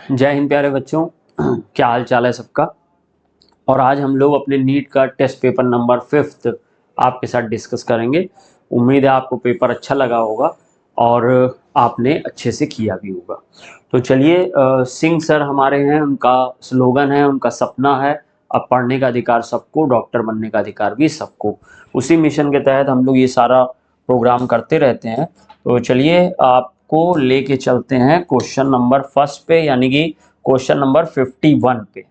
जय हिंद प्यारे बच्चों। क्या हाल चाल है सबका। और आज हम लोग अपने नीट का टेस्ट पेपर नंबर 5 आपके साथ डिस्कस करेंगे। उम्मीद है आपको पेपर अच्छा लगा होगा और आपने अच्छे से किया भी होगा। तो चलिए, सिंह सर हमारे हैं, उनका स्लोगन है, उनका सपना है, अब पढ़ने का अधिकार सबको, डॉक्टर बनने का अधिकार भी सबको। उसी मिशन के तहत हम लोग ये सारा प्रोग्राम करते रहते हैं। तो चलिए आपको लेके चलते हैं क्वेश्चन नंबर 1 पे, यानी कि क्वेश्चन नंबर 51 पे।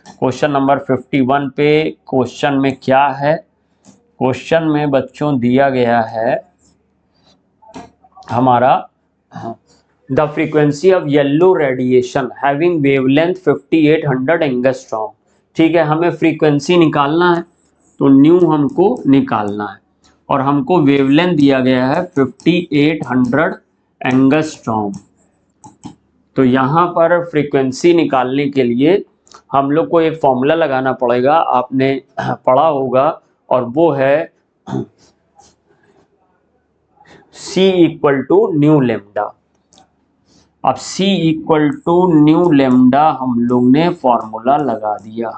क्वेश्चन नंबर 51 पे क्वेश्चन में क्या है? क्वेश्चन में बच्चों दिया गया है हमारा the frequency of yellow radiation having wavelength 5800 angstrom. ठीक है, हमें फ्रीक्वेंसी निकालना है, तो न्यू हमको निकालना है और हमको वेवलेंथ दिया गया है 5800 एंगस्ट्रॉम। तो यहाँ पर फ्रीक्वेंसी निकालने के लिए हम लोग को एक फॉर्मूला लगाना पड़ेगा, आपने पढ़ा होगा, और वो है C equal to nu lambda. अब C equal to nu lambda हम लोग ने फॉर्मूला लगा दिया,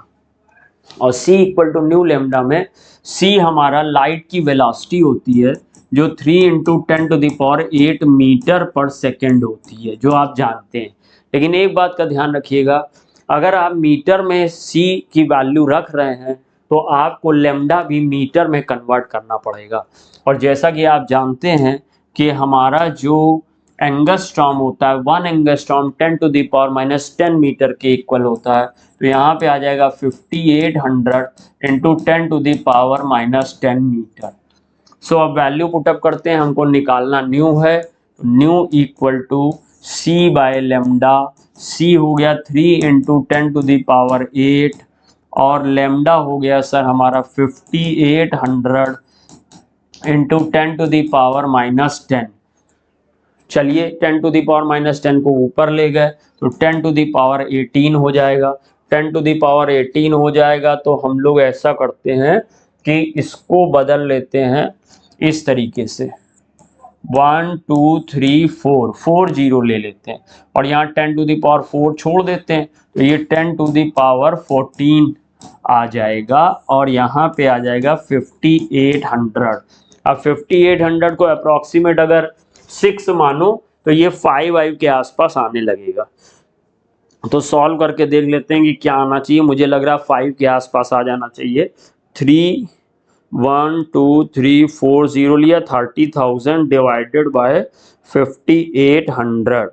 और C equal to nu lambda में C हमारा लाइट की वेलोसिटी होती है, जो 3 × 10⁸ मीटर पर सेकेंड होती है, जो आप जानते हैं। लेकिन एक बात का ध्यान रखिएगा, अगर आप मीटर में C की वैल्यू रख रहे हैं तो आपको लेमडा भी मीटर में कन्वर्ट करना पड़ेगा। और जैसा कि आप जानते हैं कि हमारा जो एंगस्ट्रॉम होता है, 1 एंगस्ट्रॉम 10⁻⁻10 मीटर के इक्वल होता है। तो यहाँ पे आ जाएगा 5800 × 10⁻⁻10 मीटर। सो अब वैल्यू पुटअप करते हैं, हमको निकालना न्यू है। Nu equal to C by lambda. C हो गया 3 × 10⁸, और लेमडा हो गया सर हमारा 5800 × 10⁻⁻10। चलिए 10⁻⁻10 को ऊपर ले गए तो 10⁻18 हो जाएगा। 10⁻18 हो जाएगा तो हम लोग ऐसा करते हैं कि इसको बदल लेते हैं इस तरीके से, 1 2 3 4 4 0 ले लेते हैं, और यहाँ 10⁻4 छोड़ देते हैं, तो ये 10⁻14 आ जाएगा, और यहाँ पे आ जाएगा 5800। अब 5800 को अप्रोक्सीमेट अगर 6 मानो तो ये 5 के आसपास आने लगेगा। तो सॉल्व करके देख लेते हैं कि क्या आना चाहिए। मुझे लग रहा है 5 के आसपास आ जाना चाहिए। 3 1 2 3 4 0 लिया, 30,000 डिवाइडेड बाय 5800,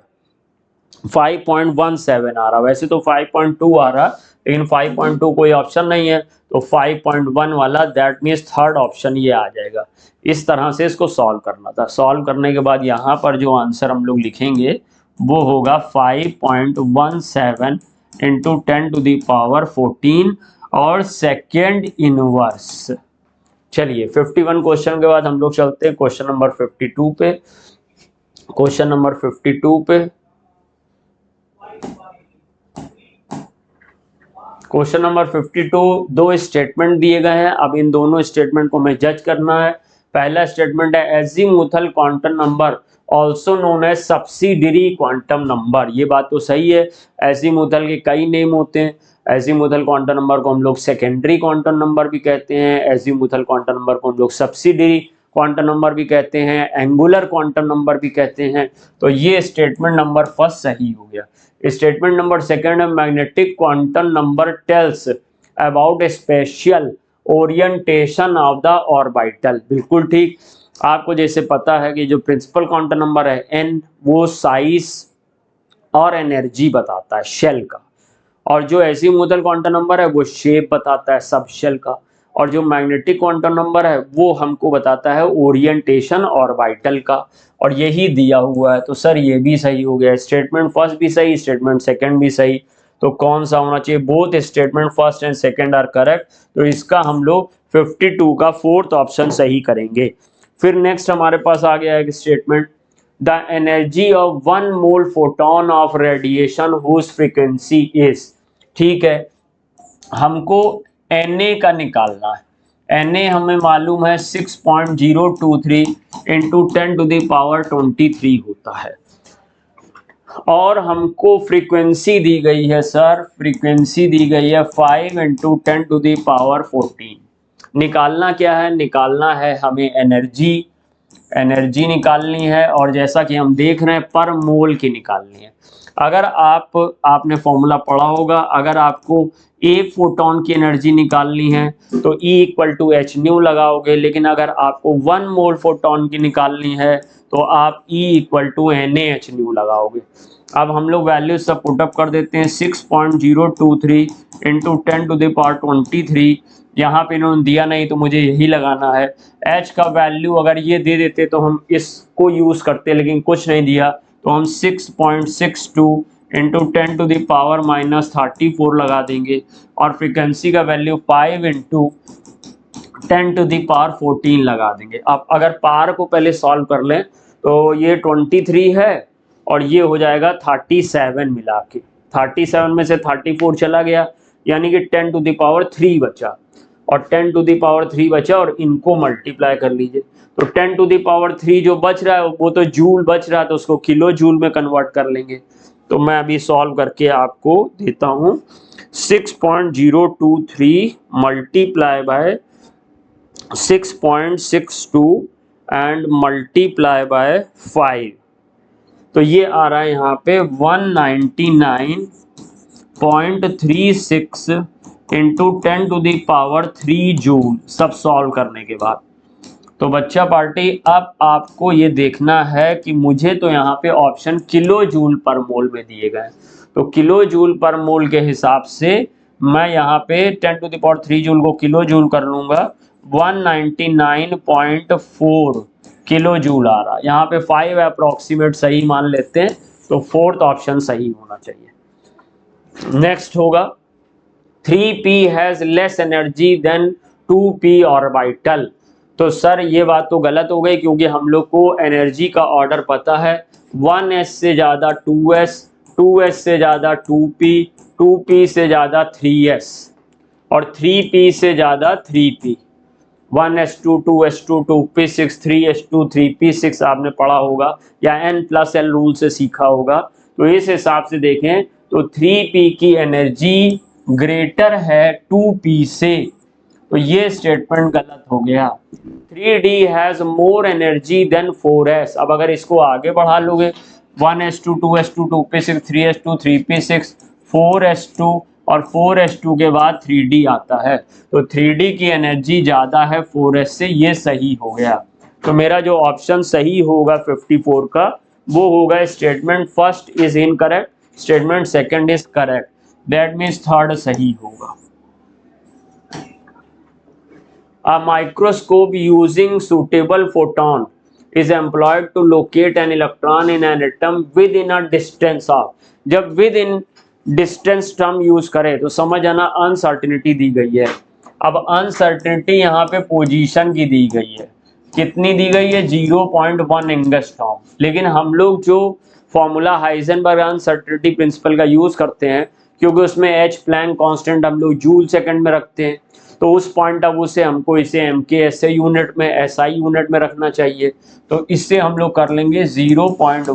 5.17 आ रहा। वैसे तो 5.2 आ रहा, लेकिन 5.2 कोई ऑप्शन नहीं है, तो 5.1 वाला, दैट मीन्स थर्ड ऑप्शन ये आ जाएगा। इस तरह से इसको सॉल्व करना था। सॉल्व करने के बाद यहाँ पर जो आंसर हम लोग लिखेंगे वो होगा 5.17 × 10⁻14 और सेकेंड इनवर्स। चलिए 51 क्वेश्चन के बाद हम लोग चलते हैं क्वेश्चन नंबर 52 पे। क्वेश्चन नंबर 52 पे क्वेश्चन नंबर 52 दो स्टेटमेंट दिए गए हैं। अब इन दोनों स्टेटमेंट को हमें जज करना है। पहला स्टेटमेंट है azimuthal quantum number also known as subsidiary quantum number. ये बात तो सही है, एजीमुथल के कई नेम होते हैं। एजीमुथल क्वांटम नंबर को हम लोग सेकेंडरी क्वांटम नंबर भी कहते हैं, एजीमुथल क्वांटम नंबर को हम लोग सब्सिडियरी क्वांटम नंबर भी कहते हैं, एंगुलर क्वांटम नंबर भी कहते हैं। तो ये स्टेटमेंट नंबर फर्स्ट सही हो गया। स्टेटमेंट नंबर सेकंड है magnetic quantum number tells about special orientation of the orbital. बिल्कुल ठीक। आपको जैसे पता है कि जो प्रिंसिपल क्वांटम नंबर है n, वो साइज और एनर्जी बताता है शेल का, और जो एजीमुथल क्वांटम नंबर है वो शेप बताता है सब शेल का, और जो मैग्नेटिक क्वांटम नंबर है वो हमको बताता है ओरिएंटेशन ऑर्बिटल का, और यही दिया हुआ है। तो सर ये भी सही हो गया, स्टेटमेंट फर्स्ट भी सही, स्टेटमेंट सेकंड भी सही। तो कौन सा होना चाहिए? Both statement first and second are correct. तो इसका हम लोग 52 का फोर्थ ऑप्शन सही करेंगे। फिर नेक्स्ट हमारे पास आ गया एक statement, the energy of 1 mole photon of radiation whose frequency is. ठीक है, हमको Na का निकालना है। Na हमें मालूम है 6.023 × 10⁻23 होता है। और हमको फ्रीक्वेंसी दी गई है सर, फ्रीक्वेंसी दी गई है 5 × 10⁻14। निकालना क्या है, निकालना है हमें एनर्जी, एनर्जी निकालनी है, और जैसा कि हम देख रहे हैं पर मोल की निकालनी है। अगर आपने फॉर्मूला पढ़ा होगा, अगर आपको एक फोटोन की एनर्जी निकालनी है तो E = h न्यू लगाओगे, लेकिन अगर आपको 1 मोल फोटोन की निकालनी है तो आप E = NaH न्यू लगाओगे। अब हम लोग वैल्यू सब पुटअप कर देते हैं। 6.023 × 10⁻23, यहाँ पे इन्होंने दिया नहीं तो मुझे यही लगाना है। H का वैल्यू अगर ये दे देते तो हम इसको यूज करते, लेकिन कुछ नहीं दिया तो हम 6.62 × 10⁻−34 लगा देंगे, और फ्रीक्वेंसी का वैल्यू 5 × 10⁻14 लगा देंगे। अब अगर पार को पहले सॉल्व कर लें तो ये 23 है और ये हो जाएगा 37 मिला के। 37 में से 34 चला गया, यानी कि 10⁻3 बचा, और 10⁻3 बचा, और इनको मल्टीप्लाई कर लीजिए तो 10⁻3 जो बच रहा है वो तो जूल बच रहा है, तो उसको किलो जूल में कन्वर्ट कर लेंगे। तो मैं अभी सॉल्व करके आपको देता हूँ। 6.023 multiply by 6.62 and multiply by 5, तो ये आ रहा है यहाँ पे 199.36 × 10⁻3 जूल, सब सॉल्व करने के बाद। तो बच्चा पार्टी, अब आपको ये देखना है कि मुझे तो यहाँ पे ऑप्शन किलो जूल पर मोल में दिए गए, तो किलो जूल पर मोल के हिसाब से मैं यहाँ पे 10⁻3 जूल को किलो जूल कर लूंगा। 199.4 किलो जूल आ रहा, यहाँ पे 5 अप्रोक्सीमेट सही मान लेते हैं, तो 4th ऑप्शन सही होना चाहिए। नेक्स्ट होगा 3p has less energy than 2p orbital. तो सर ये बात तो गलत हो गई, क्योंकि हम लोग को एनर्जी का ऑर्डर पता है, 1s से ज़्यादा 2s, 2s से ज़्यादा 2p, 2p से ज़्यादा 3s, और 3p से ज़्यादा 3p। 1s2 2s2 2p6 3s2 3p6 आपने पढ़ा होगा या n+l रूल से सीखा होगा। तो इस हिसाब से देखें तो 3p की एनर्जी ग्रेटर है 2p से, तो ये स्टेटमेंट गलत हो गया। 3d has more energy then 4s। अब अगर इसको आगे बढ़ा लोगे 1s2 2s2 2p6 3s2 3p6 4s2 और 4s2 के बाद 3d आता है, तो 3d की एनर्जी ज़्यादा है 4s से, ये सही हो गया। तो मेरा जो ऑप्शन सही होगा 54 का वो होगा statement first is incorrect, statement second is correct, that means third सही होगा। A microscope using suitable photon is employed to locate an electron in an atom within a distance of। जब within distance term यूज करें तो समझ आना uncertainty दी गई है। अब अनसर्टिनिटी यहाँ पे पोजीशन की दी गई है, कितनी दी गई है 0.1 एंगस्ट्रॉम, लेकिन हम लोग जो फॉर्मूला हाइजेनबर्ग अनसर्टिनिटी प्रिंसिपल का यूज करते हैं, क्योंकि उसमें एच प्लैंक कांस्टेंट हम लोग जूल सेकंड में रखते हैं, तो उस पॉइंट ऑफ व्यू से हमको इसे MK/SI यूनिट में SI यूनिट में रखना चाहिए। तो इससे हम लोग कर लेंगे 0.1 ×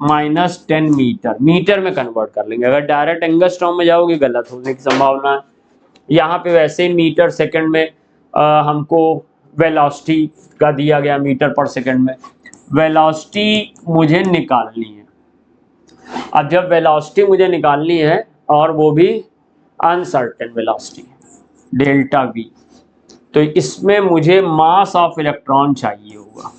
10⁻⁻10 मीटर, मीटर में कन्वर्ट कर लेंगे। अगर डायरेक्ट एंगस्ट्रॉम में जाओगे गलत होने की संभावना है। यहाँ पे वैसे ही मीटर सेकंड में हमको वेलोसिटी का दिया गया, मीटर पर सेकंड में वेलोसिटी मुझे निकालनी है। अब जब वेलोसिटी मुझे निकालनी है और वो भी अनसर्टेन वेलोसिटी डेल्टा v, तो इसमें मुझे मास ऑफ इलेक्ट्रॉन चाहिए होगा,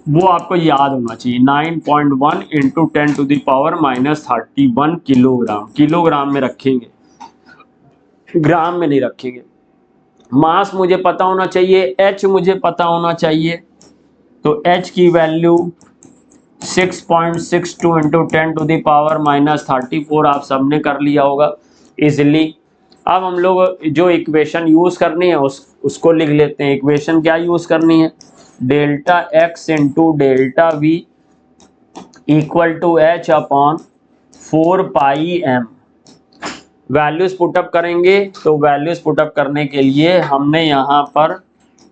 वो आपको याद होना चाहिए 9.1 × 10⁻31 किलोग्राम। किलोग्राम में रखेंगे, ग्राम में नहीं रखेंगे। मास मुझे पता होना चाहिए, h मुझे पता होना चाहिए, तो h की वैल्यू 6.62 × 10⁻34 आप सबने कर लिया होगा इजिली। अब हम लोग जो इक्वेशन यूज करनी है उसको लिख लेते हैं। इक्वेशन क्या यूज करनी है, delta x × delta v = h/4πm। Values put up करेंगे, तो वैल्यूज पुटअप करने के लिए हमने यहाँ पर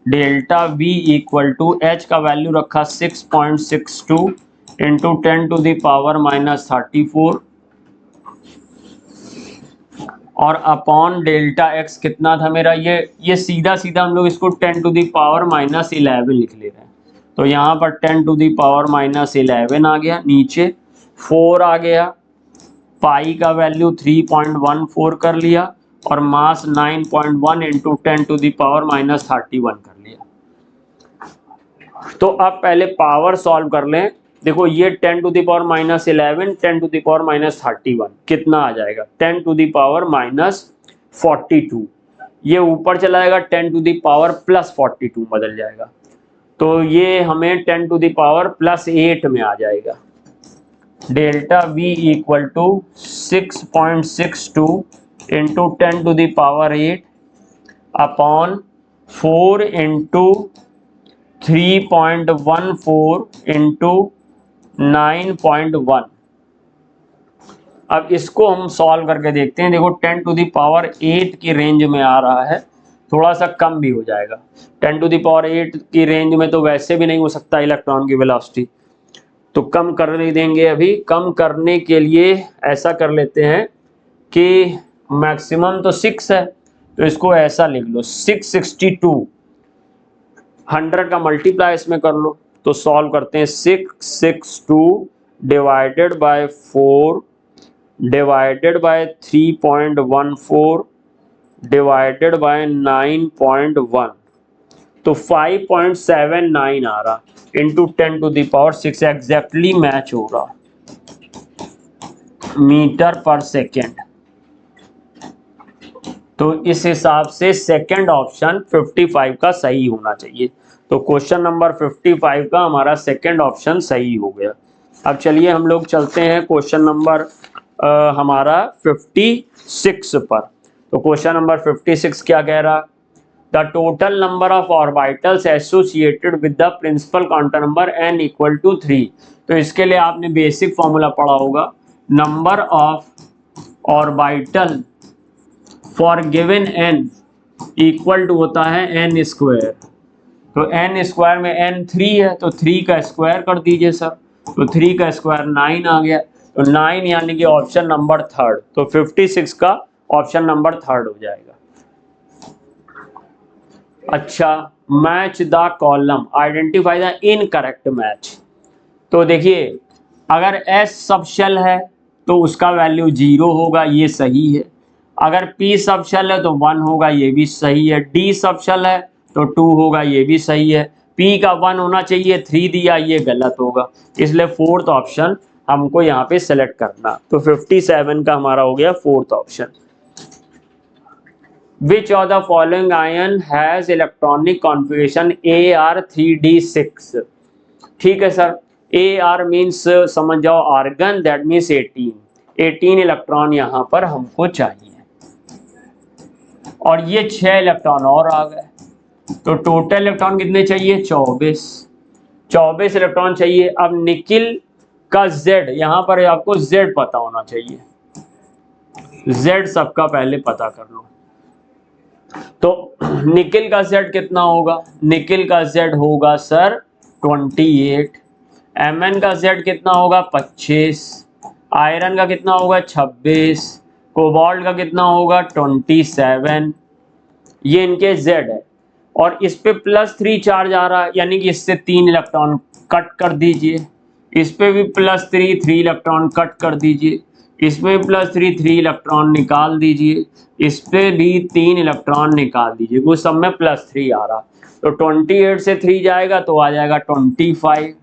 delta V equal to H का वैल्यू रखा 6.62 इंटू 10⁻⁻34 और अपॉन डेल्टा X कितना था मेरा, ये सीधा सीधा हम लोग इसको 10⁻⁻11 लिख ले रहे हैं। तो यहाँ पर 10⁻⁻11 आ गया, नीचे 4 आ गया, पाई का वैल्यू 3.14 कर लिया और मास 9.1 इंटू 10⁻⁻31 कर लिया। तो अब पहले पावर सॉल्व कर लें। देखो ये 10⁻⁻11 10⁻⁻31 कितना आ जाएगा, 10⁻⁻42। ये ऊपर चला जाएगा 10⁻+42 बदल जाएगा, तो ये हमें 10⁻+8 में आ जाएगा। Delta V equal to 6.62 into 10⁻8 upon 4 into 3.14 into 9.1। अब इसको हम सॉल्व करके देखते हैं। देखो 10⁻8 की रेंज में आ रहा है, थोड़ा सा कम भी हो जाएगा। 10⁻8 की रेंज में तो वैसे भी नहीं हो सकता इलेक्ट्रॉन की वेलोसिटी, तो कम कर देंगे। अभी कम करने के लिए ऐसा कर लेते हैं कि मैक्सिमम तो 6 है, तो इसको ऐसा लिख लो 662, 100 का मल्टीप्लाई इसमें कर लो। तो सॉल्व करते हैं, 662 divided by 4 divided by 3.14 divided by 9.1, तो 5.79 आ रहा इंटू 10⁻6 एग्जैक्टली मैच हो रहा मीटर पर सेकेंड। तो इस हिसाब से सेकंड ऑप्शन 55 का सही होना चाहिए। तो क्वेश्चन नंबर 55 का हमारा सेकंड ऑप्शन सही हो गया। अब चलिए हम लोग चलते हैं क्वेश्चन नंबर हमारा 56 पर। तो क्वेश्चन नंबर 56 क्या कह रहा, the total number of orbitals associated with the principal quantum number n equal to 3। तो इसके लिए आपने बेसिक फॉर्मूला पढ़ा होगा, number of orbital for given n equal to होता है n स्क्वायर। तो n स्क्वायर में n 3 है, तो 3 का स्क्वायर कर दीजिए सर, तो 3 का स्क्वायर 9 आ गया, तो 9 यानी कि ऑप्शन नंबर थर्ड। तो 56 का ऑप्शन नंबर थर्ड हो जाएगा। अच्छा, match the column identify the incorrect match. तो देखिए अगर S सब शेल है तो उसका वैल्यू 0 होगा, ये सही है। अगर P सब शेल है तो 1 होगा, ये भी सही है। D सब शेल है तो 2 होगा, ये भी सही है। P का 1 होना चाहिए, 3 दिया, ये गलत होगा। इसलिए फोर्थ ऑप्शन हमको यहाँ पे सेलेक्ट करना। तो 57 का हमारा हो गया fourth option. Which of the following ion has electronic configuration Ar3d6? ठीक है सर, Ar मीन्स समझ जाओ आर्गन, दैट मीन्स 18 इलेक्ट्रॉन यहाँ पर हमको चाहिए, और ये 6 इलेक्ट्रॉन और आ गए, तो टोटल इलेक्ट्रॉन कितने चाहिए, 24 इलेक्ट्रॉन चाहिए। अब निकिल का Z, यहाँ पर आपको Z पता होना चाहिए, Z सबका पहले पता कर लो। तो निकिल का Z कितना होगा, निकिल का Z होगा सर 28, Mn का Z कितना होगा 25, आयरन का कितना होगा 26, कोबाल्ट का कितना होगा 27। ये इनके Z है, और इस पे +3 चार्ज आ रहा है, यानी कि इससे 3 इलेक्ट्रॉन कट कर दीजिए। इस पे भी +3 इलेक्ट्रॉन कट कर दीजिए। इसमें +3 इलेक्ट्रॉन निकाल दीजिए। इस पे भी 3 इलेक्ट्रॉन निकाल दीजिए, वो सब में +3 आ रहा। तो 28 से 3 जाएगा तो आ जाएगा 25,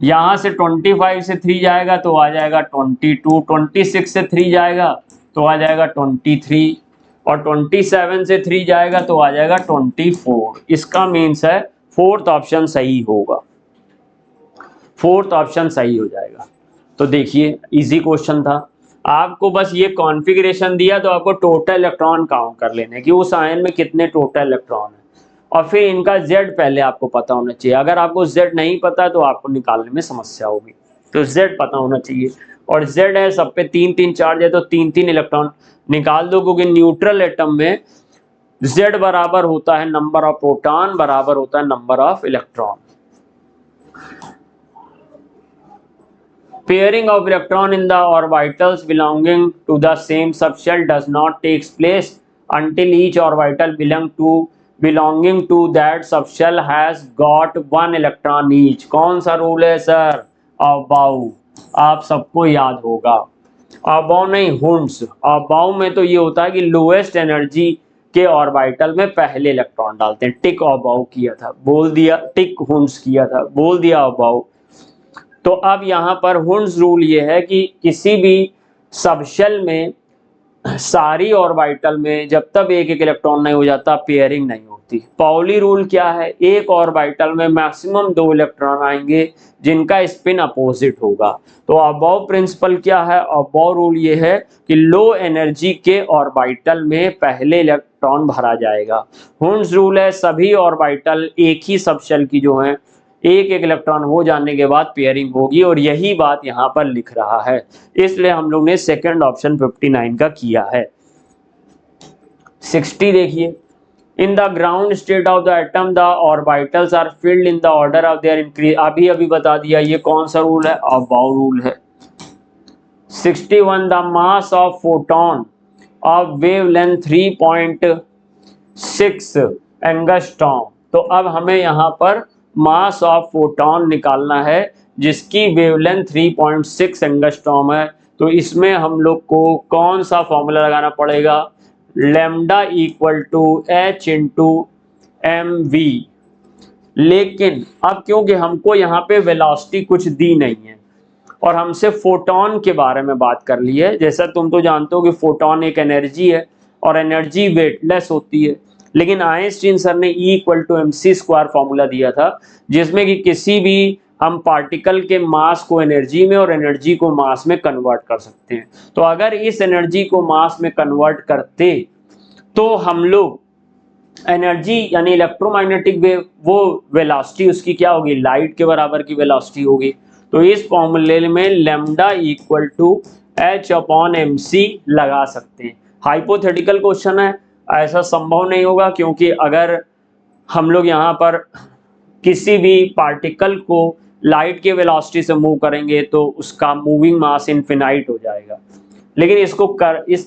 यहाँ से 25 से 3 जाएगा तो आ जाएगा 22, 26 से 3 जाएगा तो आ जाएगा 23, और 27 से 3 जाएगा तो आ जाएगा 24। इसका मीन्स है फोर्थ ऑप्शन सही होगा, फोर्थ ऑप्शन सही हो जाएगा। तो देखिए इजी क्वेश्चन था, आपको बस ये कॉन्फ़िगरेशन दिया तो आपको टोटल इलेक्ट्रॉन काउंट कर लेने कि उस आयन में कितने टोटल इलेक्ट्रॉन है, और फिर इनका Z पहले आपको पता होना चाहिए। अगर आपको Z नहीं पता तो आपको निकालने में समस्या होगी, तो Z पता होना चाहिए। और Z है सब पे 3 चार्ज है, तो 3 इलेक्ट्रॉन निकाल दो, क्योंकि न्यूट्रल एटम में Z बराबर होता है नंबर ऑफ प्रोटॉन बराबर होता है number of electron. Pairing of electron in the orbitals belonging to the same subshell does not take place until each orbital belonging to that subshell has got one electron each। कौन सा rule है sir? About, आप सबको याद होगा। About नहीं, Hund's. About में तो ये होता है कि लोएस्ट एनर्जी के ऑर्बिटल में पहले इलेक्ट्रॉन डालते हैं। टिक अबाउ किया था, बोल दिया। टिक हुंड्स किया था, बोल दिया अबाउ। तो अब यहाँ पर हुंड्स रूल ये है कि किसी भी सबशेल में सारी ऑर्बिटल में जब तक एक एक इलेक्ट्रॉन नहीं हो जाता पेयरिंग नहीं होती। पाउली रूल क्या है? एक ऑर्बिटल में मैक्सिमम 2 इलेक्ट्रॉन आएंगे जिनका स्पिन अपोजिट होगा। तो अबाव प्रिंसिपल क्या है? अबाव रूल ये है कि लो एनर्जी के ऑर्बिटल में पहले इलेक्ट्रॉन भरा जाएगा। हुंड्स रूल है सभी ऑर्बिटल एक ही सबशेल की जो है एक एक इलेक्ट्रॉन हो जाने के बाद पेयरिंग होगी, और यही बात यहाँ पर लिख रहा है, इसलिए हम लोग ने सेकंड ऑप्शन 59 का किया है। 60 देखिए, in the ground state of the atom the orbitals are filled in the order of their increase. अभी बता दिया, ये कौन सा रूल है? अबाउ रूल है। 61 the mass of photon of wavelength 3.6 angstrom. तो अब हमें यहाँ पर मास ऑफ फोटोन निकालना है जिसकी वेवलेंथ 3.6 एंगस्ट्रॉम है। तो इसमें हम लोग को कौन सा फॉर्मूला लगाना पड़ेगा? Lambda equal to h into mv। लेकिन अब क्योंकि हमको यहाँ पे वेलोसिटी कुछ दी नहीं है और हमसे फोटोन के बारे में बात कर ली है, जैसा तुम तो जानते हो कि फोटोन एक एनर्जी है और एनर्जी वेटलेस होती है, लेकिन आइंस्टीन सर ने E equal to mc² formula दिया था जिसमें कि किसी भी हम पार्टिकल के मास को एनर्जी में और एनर्जी को मास में कन्वर्ट कर सकते हैं। तो अगर इस एनर्जी को मास में कन्वर्ट करते तो हम लोग एनर्जी यानी इलेक्ट्रोमैग्नेटिक वेव, वो वेलोसिटी उसकी क्या होगी? लाइट के बराबर की वेलोसिटी होगी। तो इस फॉर्मूले में लैम्डा इक्वल टू h/mc लगा सकते हैं। हाइपोथेटिकल क्वेश्चन है, ऐसा संभव नहीं होगा, क्योंकि अगर हम लोग यहाँ पर किसी भी पार्टिकल को लाइट के वेलोसिटी से मूव करेंगे तो उसका मूविंग मास इनफिनाइट हो जाएगा। लेकिन इस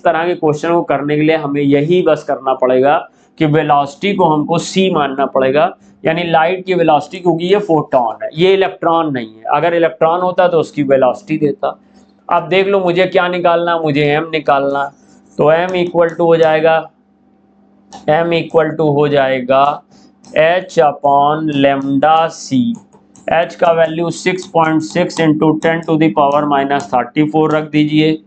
तरह के क्वेश्चन को करने के लिए हमें यही बस करना पड़ेगा कि वेलोसिटी को हमको c मानना पड़ेगा, यानी लाइट की वेलोसिटी, क्योंकि ये फोटोन है, ये इलेक्ट्रॉन नहीं है। अगर इलेक्ट्रॉन होता तो उसकी वेलोसिटी देता। अब देख लो मुझे क्या निकालना, मुझे m निकालना। तो m इक्वल टू हो जाएगा h/λc। h का वैल्यू 6.6 इंटू 10⁻⁻34 रख दीजिए,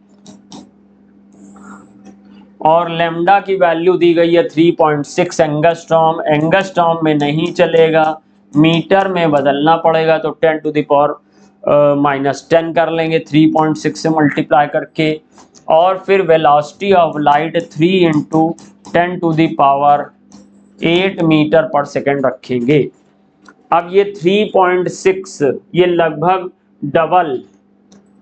और लैम्डा की वैल्यू दी गई है 3.6 एंगस्ट्रॉम। एंगस्ट्रॉम में नहीं चलेगा, मीटर में बदलना पड़ेगा, तो 10⁻⁻10 कर लेंगे 3.6 से मल्टीप्लाई करके, और फिर velocity of light 3 into 10⁻8 metre per second रखेंगे। अब ये 3.6 ये लगभग डबल,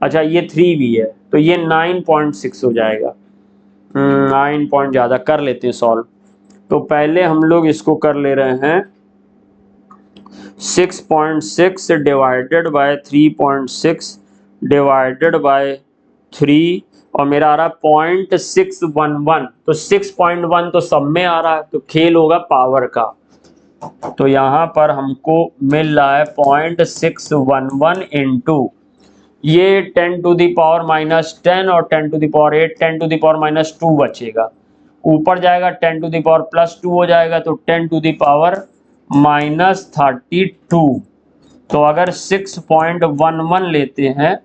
अच्छा ये 3 भी है तो ये 9.6 हो जाएगा। 9 पॉइंट ज़्यादा कर लेते हैं सॉल्व। तो पहले हम लोग इसको कर ले रहे हैं 6.6 डिवाइडेड बाय 3.6 डिवाइडेड बाय 3, और मेरा आ रहा है 0.611। तो 6.1 तो सब में आ रहा है, तो खेल होगा पावर का। तो यहाँ पर हमको मिल रहा है 0.611 इंटू ये 10⁻⁻10 और 10⁻8 10⁻⁻2 बचेगा, ऊपर जाएगा 10⁻+2 हो जाएगा, तो 10⁻32। तो अगर 6.11 लेते हैं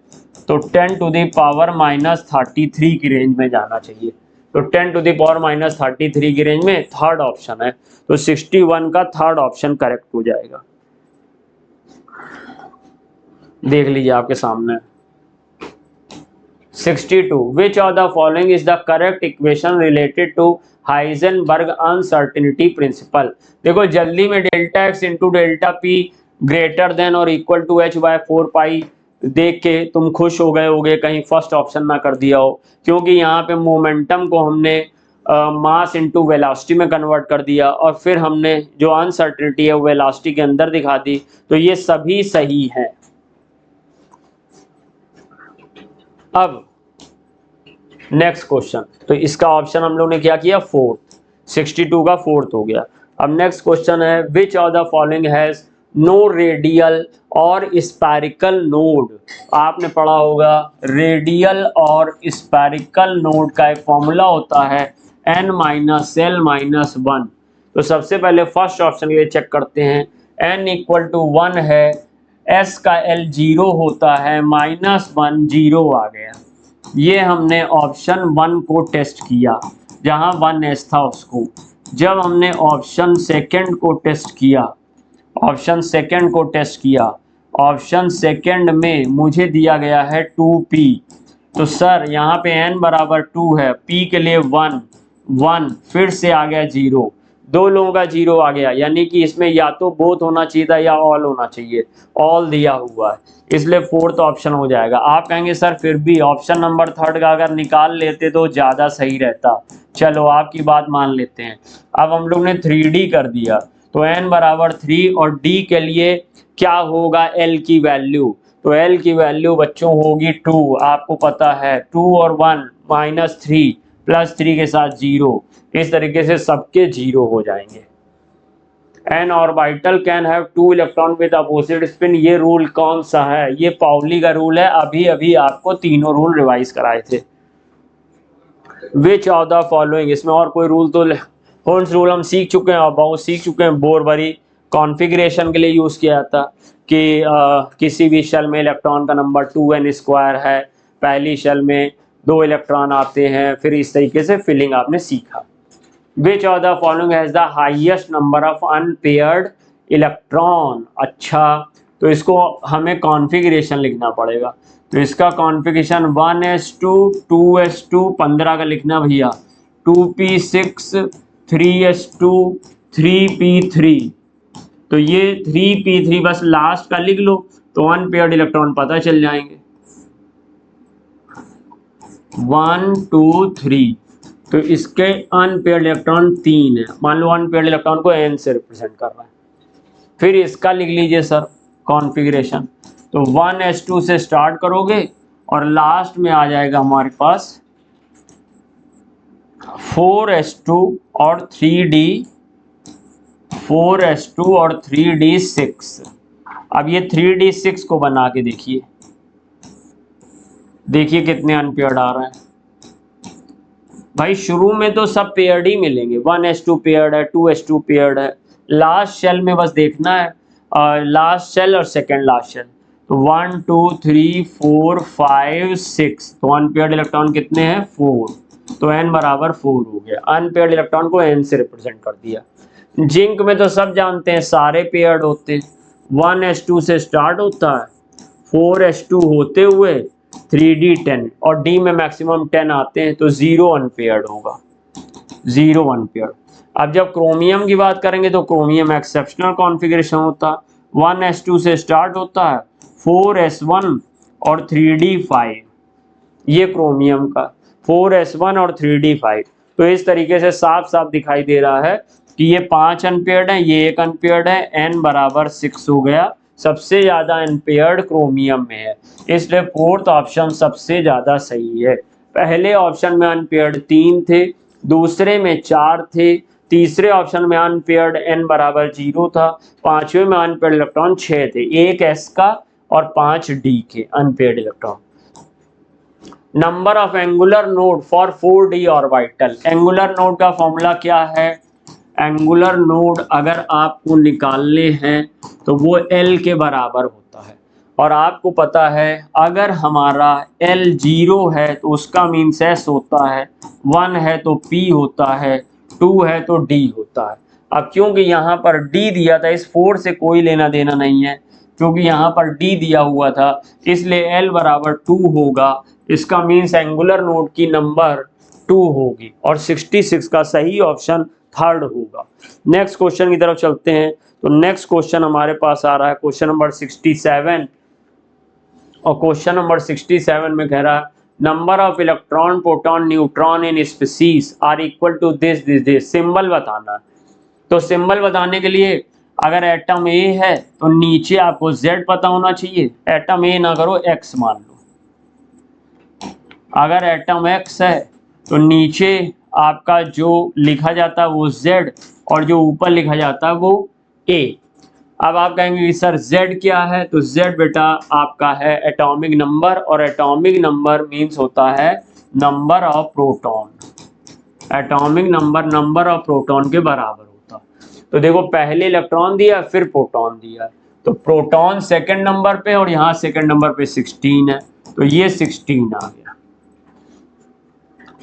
तो 10⁻33 की रेंज में जाना चाहिए। तो 10⁻33 की रेंज में थर्ड ऑप्शन है, तो 61 का थर्ड ऑप्शन करेक्ट हो जाएगा। देख लीजिए आपके सामने 62 which of the following is the correct equation related to Heisenberg uncertainty principle। देखो जल्दी में delta x into delta P greater than और इक्वल टू h/4 देख के तुम खुश हो गए होगे कहीं फर्स्ट ऑप्शन ना कर दिया हो, क्योंकि यहाँ पे मोमेंटम को हमने मास इनटू वेलोसिटी में कन्वर्ट कर दिया और फिर हमने जो अनसर्टेनिटी है वो वेलोसिटी के अंदर दिखा दी, तो ये सभी सही है। अब नेक्स्ट क्वेश्चन, तो इसका ऑप्शन हम लोग ने क्या किया, फोर्थ, 62 का फोर्थ हो गया। अब नेक्स्ट क्वेश्चन है, which of the following has no radial और स्पैरिकल नोड। आपने पढ़ा होगा रेडियल और स्पैरिकल नोड का एक फॉर्मूला होता है n माइनस एल माइनस 1। तो सबसे पहले फर्स्ट ऑप्शन के लिए चेक करते हैं, n इक्वल टू 1 है, s का l 0 होता है, माइनस 1 0 आ गया। ये हमने ऑप्शन 1 को टेस्ट किया जहां 1s था उसको। जब हमने ऑप्शन सेकंड को टेस्ट किया, ऑप्शन सेकंड को टेस्ट किया, ऑप्शन सेकंड में मुझे दिया गया है 2p। तो सर यहाँ पे n बराबर 2 है, p के लिए 1 1 फिर से आ गया 0, दो लोगों का 0 आ गया, यानी कि इसमें या तो बोथ होना चाहिए था या ऑल होना चाहिए, ऑल दिया हुआ है, इसलिए फोर्थ ऑप्शन हो जाएगा। आप कहेंगे सर फिर भी ऑप्शन नंबर थर्ड का अगर निकाल लेते तो ज़्यादा सही रहता। चलो आपकी बात मान लेते हैं। अब हम लोग ने 3D कर दिया, तो n बराबर 3 और d के लिए क्या होगा l की वैल्यू, तो l की वैल्यू बच्चों होगी 2, आपको पता है 2 और 1 माइनस 3 प्लस 3 के साथ 0, इस तरीके से सबके 0 हो जाएंगे। N orbital can have 2 electron with opposite spin, ये रूल कौन सा है, ये पाउली का रूल है, अभी अभी आपको तीनों रूल रिवाइज कराए थे। विच ऑफ द फॉलोइंग, इसमें और कोई रूल तो होल्स रूल हम सीख चुके हैं और बहुत सीख चुके हैं, बोरबरी कॉन्फ़िगरेशन के लिए यूज़ किया जाता कि किसी भी शेल में इलेक्ट्रॉन का नंबर 2n² है, पहली शेल में 2 इलेक्ट्रॉन आते हैं, फिर इस तरीके से फिलिंग आपने सीखा। विच of the following has the highest number of unpaired electron. अच्छा, तो इसको हमें कॉन्फ़िगरेशन लिखना पड़ेगा, तो इसका कॉन्फ़िगरेशन 1s2 2s2 15 का लिखना भैया, 2p6 3s2 3p3, तो ये 3p3 बस लास्ट का लिख लो तो अनपेयर्ड इलेक्ट्रॉन पता चल जाएंगे। 1 2 3, तो इसके अनपेयर्ड इलेक्ट्रॉन 3 है, मान लो अनपेयर्ड इलेक्ट्रॉन को n से रिप्रेजेंट कर रहा है। फिर इसका लिख लीजिए सर कॉन्फ़िगरेशन, तो 1s2 से स्टार्ट करोगे और लास्ट में आ जाएगा हमारे पास 4s2 और 3d, 4s2 और 3d6। अब ये 3d6 को बना के देखिए, देखिए कितने अनपेयर्ड आ रहे हैं भाई। शुरू में तो सब पेयर्ड ही मिलेंगे, 1s2 पेयर्ड है, 2s2 पेयर्ड है, लास्ट शेल में बस देखना है लास्ट शेल और सेकेंड लास्ट शेल, तो 1 2 3 4 5 6, तो अनपेयर्ड इलेक्ट्रॉन कितने हैं 4, तो n बराबर 4 हो गया, अनपेयर्ड इलेक्ट्रॉन को n से रिप्रेजेंट कर दिया। जिंक में तो सब जानते हैं सारे पेयर्ड होते हैं, 1s2 से स्टार्ट होता है, 4s2 होते हुए 3d10 और d में मैक्सिमम 10 आते हैं, तो 0 अनपेयर्ड होगा, 0 अनपेयर्ड। अब जब क्रोमियम की बात करेंगे तो क्रोमियम एक्सेप्शनल कॉन्फ़िगरेशन होता है, 1s2 से स्टार्ट होता है, 4s1 और 3d5, ये क्रोमियम का 4s1 और 3d5। तो इस तरीके से साफ साफ दिखाई दे रहा है कि ये 5 अनपेयर्ड है, ये 1 अनपेयर्ड है, n बराबर 6 हो गया, सबसे ज़्यादा अनपेयर्ड क्रोमियम में है, इसलिए फोर्थ ऑप्शन सबसे ज़्यादा सही है। पहले ऑप्शन में अनपेयर्ड 3 थे, दूसरे में 4 थे, तीसरे ऑप्शन में अनपेयर्ड n बराबर 0 था, पांचवें में अनपेयर्ड इलेक्ट्रॉन 6 थे, 1 s का और 5 d के unpaired electron. Number of angular node for 4d orbital, angular node का फॉर्मूला क्या है, एंगुलर नोड अगर आपको निकालने हैं तो वो l के बराबर होता है, और आपको पता है अगर हमारा l 0 है तो उसका मीन्स s होता है, 1 है तो p होता है, 2 है तो d होता है। अब क्योंकि यहाँ पर d दिया था, इस 4 से कोई लेना देना नहीं है, क्योंकि यहाँ पर d दिया हुआ था, इसलिए l बराबर 2 होगा, इसका मीन्स एंगुलर नोड की नंबर 2 होगी और 66 का सही ऑप्शन थर्ड होगा। नेक्स्ट क्वेश्चन की तरफ चलते हैं, तो नेक्स्ट क्वेश्चन हमारे पास आ रहा है क्वेश्चन नंबर 67, और क्वेश्चन नंबर 67 में कह रहा है number of electron proton neutron in species are equal to this symbol बताना है। तो सिंबल बताने के लिए अगर एटम ए है तो नीचे आपको Z पता होना चाहिए, एटम ए ना करो X मान लो। अगर एटम X है तो नीचे आपका जो लिखा जाता है वो Z और जो ऊपर लिखा जाता है वो A। अब आप कहेंगे कि सर Z क्या है, तो Z बेटा आपका है एटॉमिक नंबर, और एटॉमिक नंबर मीन्स होता है number of proton. Atomic number number of proton के बराबर होता है। तो देखो पहले इलेक्ट्रॉन दिया फिर प्रोटॉन दिया, तो प्रोटॉन सेकंड नंबर पे और यहाँ सेकंड नंबर पे 16 है, तो ये 16 आ गया।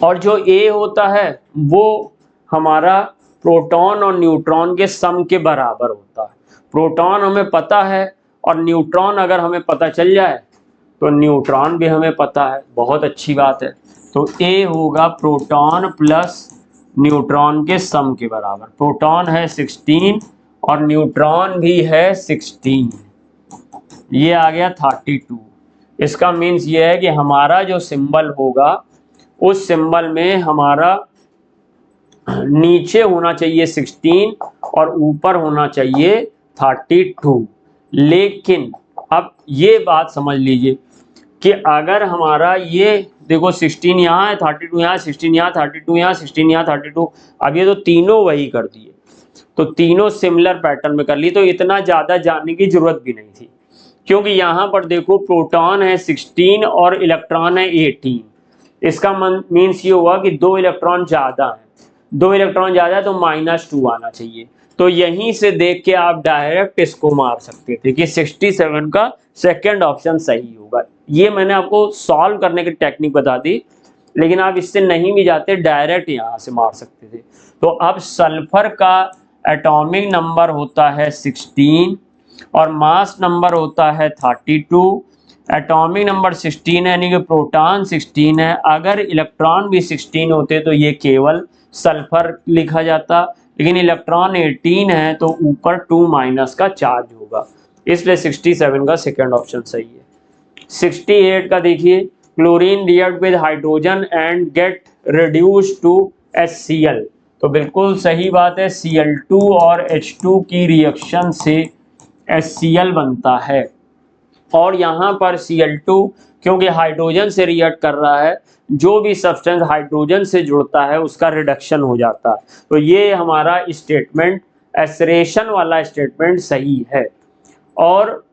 और जो A होता है वो हमारा प्रोटॉन और न्यूट्रॉन के सम के बराबर होता है। प्रोटॉन हमें पता है और न्यूट्रॉन अगर हमें पता चल जाए तो न्यूट्रॉन भी हमें पता है, बहुत अच्छी बात है। तो A होगा प्रोटॉन प्लस न्यूट्रॉन के सम के बराबर। प्रोटॉन है 16 और न्यूट्रॉन भी है 16, ये आ गया 32। इसका मीन्स ये है कि हमारा जो सिंबल होगा उस सिंबल में हमारा नीचे होना चाहिए 16 और ऊपर होना चाहिए 32। लेकिन अब ये बात समझ लीजिए कि अगर हमारा ये देखो 16 यहाँ है, 32 यहाँ, 16 यहाँ, 32 यहाँ, 16 यहाँ, 32, अब ये तो तीनों वही कर दिए, तो तीनों सिमिलर पैटर्न में कर ली, तो इतना ज़्यादा जानने की जरूरत भी नहीं थी। क्योंकि यहाँ पर देखो प्रोटॉन है 16 और इलेक्ट्रॉन है 18। इसका मीन्स ये हुआ कि 2 इलेक्ट्रॉन ज़्यादा हैं, 2 इलेक्ट्रॉन ज़्यादा है तो -2 आना चाहिए। तो यहीं से देख के आप डायरेक्ट इसको मार सकते थे कि 67 का सेकंड ऑप्शन सही होगा। ये मैंने आपको सॉल्व करने की टेक्निक बता दी, लेकिन आप इससे नहीं भी जाते डायरेक्ट यहाँ से मार सकते थे। तो अब सल्फर का एटॉमिक नंबर होता है 16 और मास नंबर होता है 32। एटॉमिक नंबर 16 है यानी कि प्रोटॉन 16 है, अगर इलेक्ट्रॉन भी 16 होते तो ये केवल सल्फर लिखा जाता, लेकिन इलेक्ट्रॉन 18 है तो ऊपर 2- का चार्ज होगा, इसलिए 67 का सेकंड ऑप्शन सही है। 68 का देखिए, chlorine react with hydrogen and get reduce to HCl, तो बिल्कुल सही बात है, Cl2 और H2 की रिएक्शन से HCl बनता है। और यहाँ पर Cl2 क्योंकि हाइड्रोजन से रिएक्ट कर रहा है, जो भी सब्सटेंस हाइड्रोजन से जुड़ता है उसका रिडक्शन हो जाता है, तो ये हमारा स्टेटमेंट एसरेशन वाला स्टेटमेंट सही है। और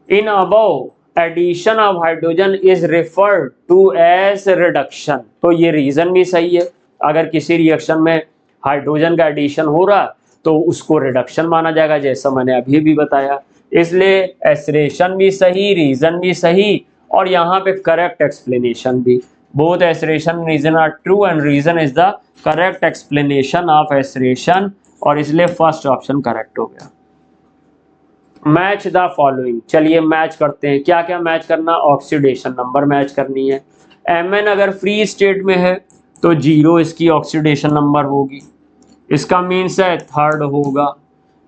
in above addition of hydrogen is referred to as reduction, तो ये रीजन भी सही है। अगर किसी रिएक्शन में हाइड्रोजन का एडिशन हो रहा तो उसको रिडक्शन माना जाएगा, जैसा मैंने अभी भी बताया। इसलिए एसरेशन भी सही, रीजन भी सही, और यहाँ पे करेक्ट एक्सप्लेनेशन भी। Both assertion reason are true and reason is the correct explanation of assertion, और इसलिए फर्स्ट ऑप्शन करेक्ट हो गया। मैच द फॉलोइंग, चलिए मैच करते हैं। क्या क्या मैच करना, ऑक्सीडेशन नंबर मैच करनी है। Mn अगर फ्री स्टेट में है तो 0 इसकी ऑक्सीडेशन नंबर होगी, इसका मीन्स है थर्ड होगा।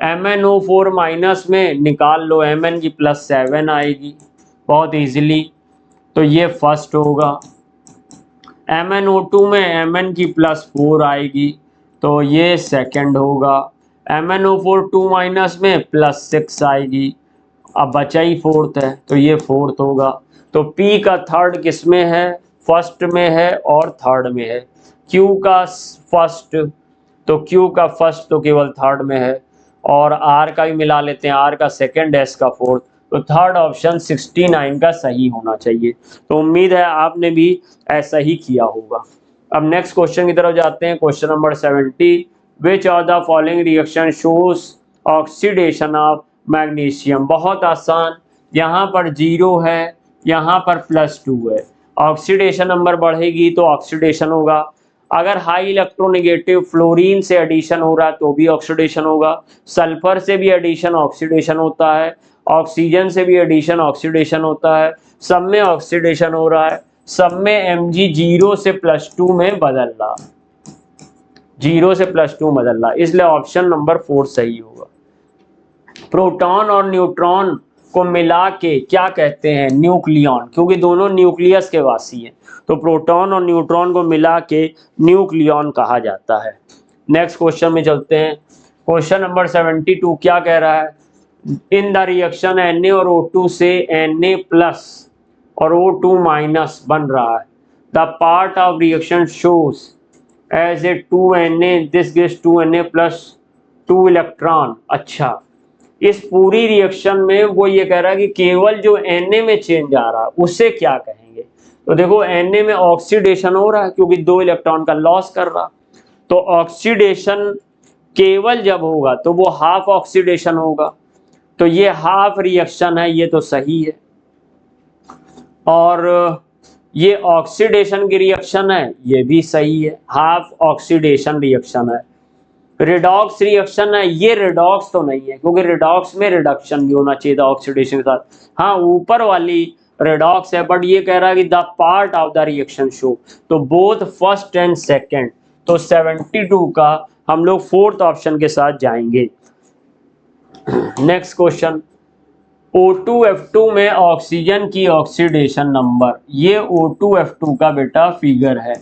MnO4 माइनस में निकाल लो, Mn की +7 आएगी बहुत इजीली, तो ये फर्स्ट होगा। MnO2 में Mn की +4 आएगी, तो ये सेकंड होगा। MnO4 2- में +6 आएगी, अब बचा ही फोर्थ है, तो ये फोर्थ होगा। तो P का थर्ड किस में है, फर्स्ट में है और थर्ड में है। Q का फर्स्ट, तो Q का फर्स्ट तो केवल थर्ड में है, और R का भी मिला लेते हैं, R का सेकंड, S का फोर्थ, तो थर्ड ऑप्शन 69 का सही होना चाहिए। तो उम्मीद है आपने भी ऐसा ही किया होगा। अब नेक्स्ट क्वेश्चन की तरफ जाते हैं, question number 70। Which of the following reaction shows oxidation of magnesium, बहुत आसान, यहाँ पर 0 है, यहाँ पर +2 है, ऑक्सीडेशन नंबर बढ़ेगी तो ऑक्सीडेशन होगा। अगर हाई इलेक्ट्रोनेगेटिव फ्लोरीन से एडिशन हो रहा है तो भी ऑक्सीडेशन होगा, सल्फर से भी एडिशन ऑक्सीडेशन होता है, ऑक्सीजन से भी एडिशन ऑक्सीडेशन होता है, सब में ऑक्सीडेशन हो रहा है, सब में Mg 0 से +2 में बदल रहा, 0 से +2 बदल रहा, इसलिए ऑप्शन नंबर 4 सही होगा। प्रोटॉन और न्यूट्रॉन को मिला के क्या कहते हैं, न्यूक्लियॉन, क्योंकि दोनों न्यूक्लियस के वासी हैं, तो प्रोटॉन और न्यूट्रॉन को मिला के न्यूक्लियॉन कहा जाता है। नेक्स्ट क्वेश्चन में चलते हैं। क्वेश्चन नंबर 72 क्या कह रहा है, इन द रिएक्शन Na और O2 से Na प्लस और O2 माइनस बन रहा है, the part of reaction shows as a 2Na, this gives 2Na plus 2 electron. अच्छा, इस पूरी रिएक्शन में वो ये कह रहा है कि केवल जो Na में चेंज आ रहा है उसे क्या कहेंगे। तो देखो Na में ऑक्सीडेशन हो रहा है क्योंकि 2 इलेक्ट्रॉन का लॉस कर रहा, तो ऑक्सीडेशन केवल जब होगा तो वो हाफ ऑक्सीडेशन होगा, तो ये हाफ रिएक्शन है, ये तो सही है। और ये ऑक्सीडेशन की रिएक्शन है, ये भी सही है, हाफ ऑक्सीडेशन रिएक्शन है। रिडॉक्स रिएक्शन है, ये रिडॉक्स तो नहीं है क्योंकि रिडॉक्स में रिडक्शन भी होना चाहिए था ऑक्सीडेशन के साथ। हाँ, ऊपर वाली रिडॉक्स है, बट ये कह रहा है कि the part of the reaction show, तो बोथ फर्स्ट एंड सेकंड, तो 72 का हम लोग फोर्थ ऑप्शन के साथ जाएंगे। नेक्स्ट क्वेश्चन, O2F2 में ऑक्सीजन की ऑक्सीडेशन नंबर, ये O2F2 का बेटा फिगर है,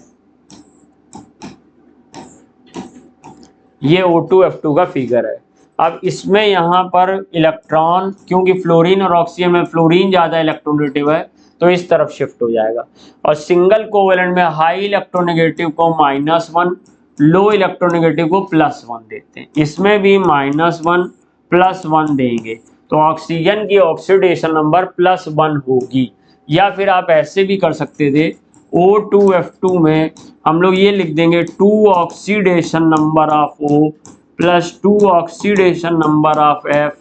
ये O2F2 का फिगर है। अब इसमें यहाँ पर इलेक्ट्रॉन, क्योंकि फ्लोरीन और ऑक्सीजन में फ्लोरीन ज़्यादा इलेक्ट्रोनेगेटिव है तो इस तरफ शिफ्ट हो जाएगा, और सिंगल कोवेलेंट में हाई इलेक्ट्रोनेगेटिव को -1, लो इलेक्ट्रोनेगेटिव को +1 देते हैं। इसमें भी -1 +1 देंगे तो ऑक्सीजन की ऑक्सीडेशन नंबर +1 होगी। या फिर आप ऐसे भी कर सकते थे, O2F2 में हम लोग ये लिख देंगे 2 oxidation number of O plus 2 oxidation number of F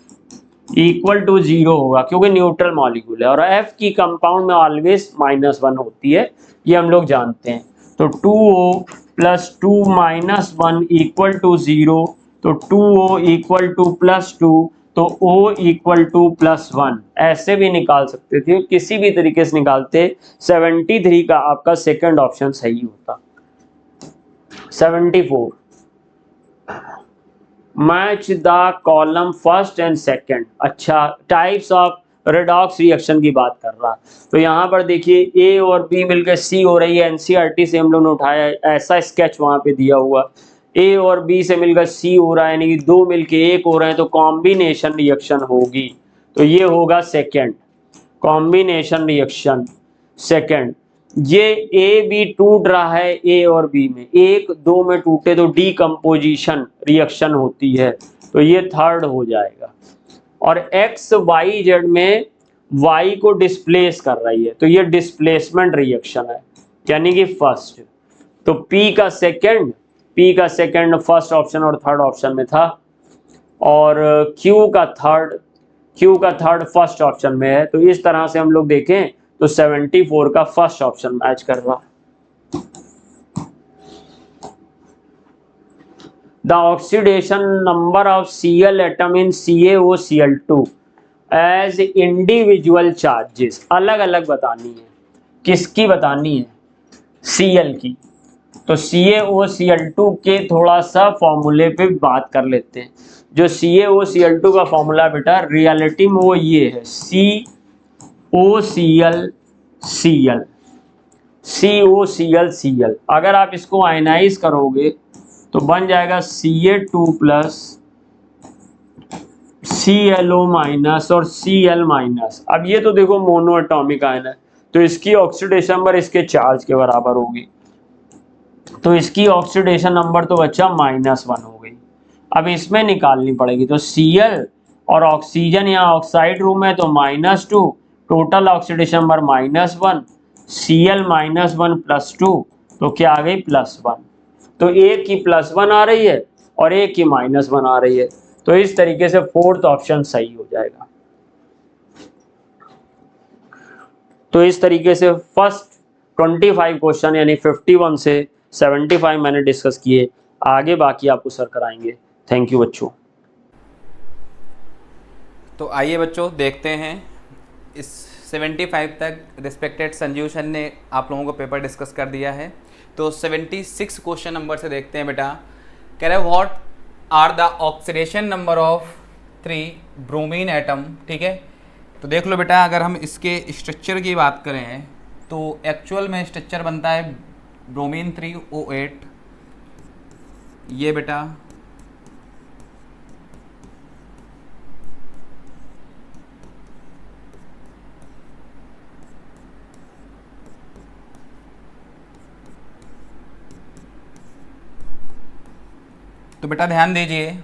equal to 0 होगा, क्योंकि न्यूट्रल मॉलिक्यूल है और F की कंपाउंड में ऑलवेज -1 होती है, ये हम लोग जानते हैं। तो 2O प्लस 2 -1 इक्वल टू 0, तो 2O इक्वल टू +2, तो O इक्वल टू +1, ऐसे भी निकाल सकते थे, किसी भी तरीके से निकालते 73 का आपका सेकंड ऑप्शन सही होता। 74, match the column first and second. अच्छा, टाइप्स ऑफ रेडॉक्स रिएक्शन की बात कर रहा, तो यहाँ पर देखिए A और B मिलकर C हो रही है, NCERT से हम लोग ने उठाया है, ऐसा स्केच वहाँ पे दिया हुआ, A और B से मिलकर C हो रहा है, यानी कि 2 मिलकर 1 हो रहे हैं, तो कॉम्बिनेशन रिएक्शन होगी, तो ये होगा सेकंड, कॉम्बिनेशन रिएक्शन सेकंड। ये A B टूट रहा है A और B में, 1 2 में टूटे तो डीकम्पोजिशन रिएक्शन होती है, तो ये थर्ड हो जाएगा। और X Y Z में Y को डिस्प्लेस कर रही है, तो ये डिस्प्लेसमेंट रिएक्शन है, यानी कि फर्स्ट। तो P का सेकंड फर्स्ट ऑप्शन और थर्ड ऑप्शन में था, और Q का थर्ड फर्स्ट ऑप्शन में है। तो इस तरह से हम लोग देखें तो 74 का फर्स्ट ऑप्शन मैच कर रहा। The oxidation number of Cl atom in CaOCl2 as individual charges, अलग अलग बतानी है, किसकी बतानी है, Cl की। तो CaOCl2 के थोड़ा सा फॉर्मूले पे बात कर लेते हैं। जो CaOCl2 का फॉर्मूला बेटा रियलिटी में वो ये है, COCl, अगर आप इसको आयनाइज करोगे तो बन जाएगा Ca2 प्लस ClO माइनस और Cl माइनस। अब ये तो देखो मोनो एटॉमिक आयन है, तो इसकी ऑक्सीडेशन नंबर इसके चार्ज के बराबर होगी, तो इसकी ऑक्सीडेशन नंबर तो बच्चा -1 हो गई। अब इसमें निकालनी पड़ेगी, तो Cl और ऑक्सीजन यहाँ ऑक्साइड रूम है तो -2, टोटल ऑक्सीडेशन नंबर -1, Cl -1 +2, तो क्या आ गई +1। तो एक की +1 आ रही है और एक की -1 आ रही है, तो इस तरीके से फोर्थ ऑप्शन सही हो जाएगा। तो इस तरीके से फर्स्ट 25 क्वेश्चन यानी 51 से 75 मैंने डिस्कस किए, आगे बाकी आपको सर कराएंगे। थैंक यू बच्चों। तो आइए बच्चों देखते हैं, इस 75 तक रिस्पेक्टेड संजीव सर ने आप लोगों को पेपर डिस्कस कर दिया है। तो 76 क्वेश्चन नंबर से देखते हैं बेटा। कह रहे what are the oxidation number of 3 bromine atom, ठीक है, तो देख लो बेटा, अगर हम इसके स्ट्रक्चर की बात करें तो एक्चुअल में स्ट्रक्चर बनता है ब्रोमीन 3O8, ये बेटा तो बेटा ध्यान दीजिए,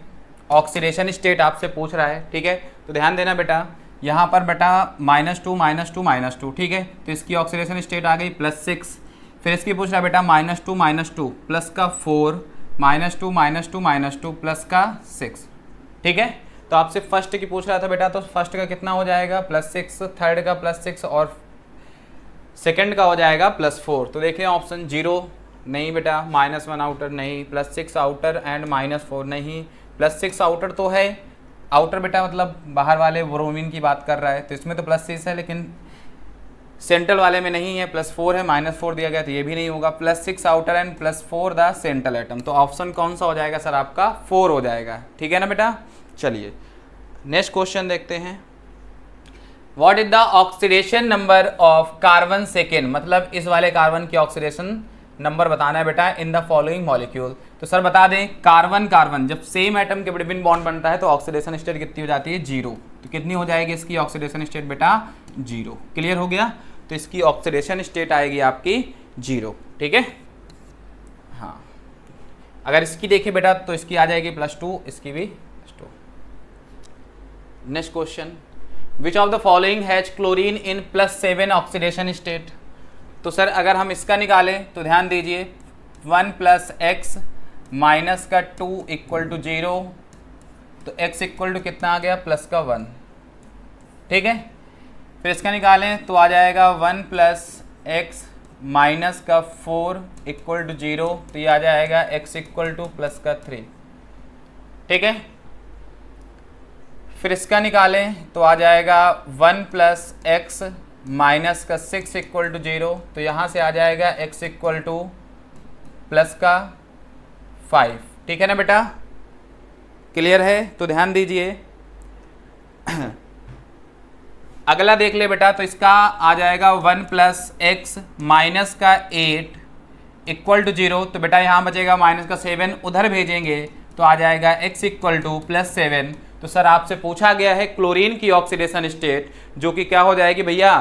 ऑक्सीडेशन स्टेट आपसे पूछ रहा है, ठीक है। तो ध्यान देना बेटा, यहाँ पर बेटा -2 -2 -2, ठीक है। तो इसकी ऑक्सीडेशन स्टेट आ गई +6। फिर इसकी पूछ रहा है बेटा -2 -2 प्लस का 4, -2 -2 -2 प्लस का 6, ठीक है। तो आपसे फर्स्ट की पूछ रहा था बेटा, तो फर्स्ट का कितना हो जाएगा +6, थर्ड का +6 और सेकंड का हो जाएगा +4। तो देखिए ऑप्शन 0 नहीं बेटा, -1 आउटर नहीं, +6 आउटर एंड -4 नहीं, +6 आउटर तो है, आउटर बेटा मतलब बाहर वाले ब्रोमीन की बात कर रहा है, तो इसमें तो +6 है, लेकिन सेंट्रल वाले में नहीं है, +4 है, -4 दिया गया तो ये भी नहीं होगा। +6 outer and +4 the central atom, तो ऑप्शन कौन सा हो जाएगा सर आपका 4 हो जाएगा, ठीक है ना बेटा। चलिए नेक्स्ट क्वेश्चन देखते हैं। What is the oxidation number of carbon second, मतलब इस वाले कार्बन की ऑक्सीडेशन नंबर बताना है बेटा इन द फॉलोइंग मॉलिक्यूल। तो सर बता दें, कार्बन कार्बन जब सेम एटम के बिटवीन बॉन्ड बनता है तो ऑक्सीडेशन स्टेट कितनी हो जाती है 0। तो कितनी हो जाएगी इसकी ऑक्सीडेशन स्टेट बेटा 0। क्लियर हो गया, तो इसकी ऑक्सीडेशन स्टेट आएगी आपकी 0, ठीक है। हाँ, अगर इसकी देखिए बेटा तो इसकी आ जाएगी +2, इसकी भी +2। Next question, which of the following has chlorine in +7 oxidation state. तो सर अगर हम इसका निकालें तो ध्यान दीजिए, 1 + x माइनस का 2 = 0, तो x इक्वल टू कितना आ गया +1, ठीक है। फिर इसका निकालें तो आ जाएगा 1 + x माइनस का 4 = 0, तो ये आ जाएगा x इक्वल टू +3, ठीक है। फिर इसका निकालें तो आ जाएगा 1 + x माइनस का 6 = 0, तो यहाँ से आ जाएगा x इक्वल टू +5, ठीक है ना बेटा। क्लियर है, तो ध्यान दीजिए। अगला देख ले बेटा, तो इसका आ जाएगा 1 + x माइनस का 8 = 0, तो बेटा यहाँ बचेगा -7, उधर भेजेंगे तो आ जाएगा x इक्वल टू +7। तो सर आपसे पूछा गया है क्लोरीन की ऑक्सीडेशन स्टेट, जो कि क्या हो जाएगी भैया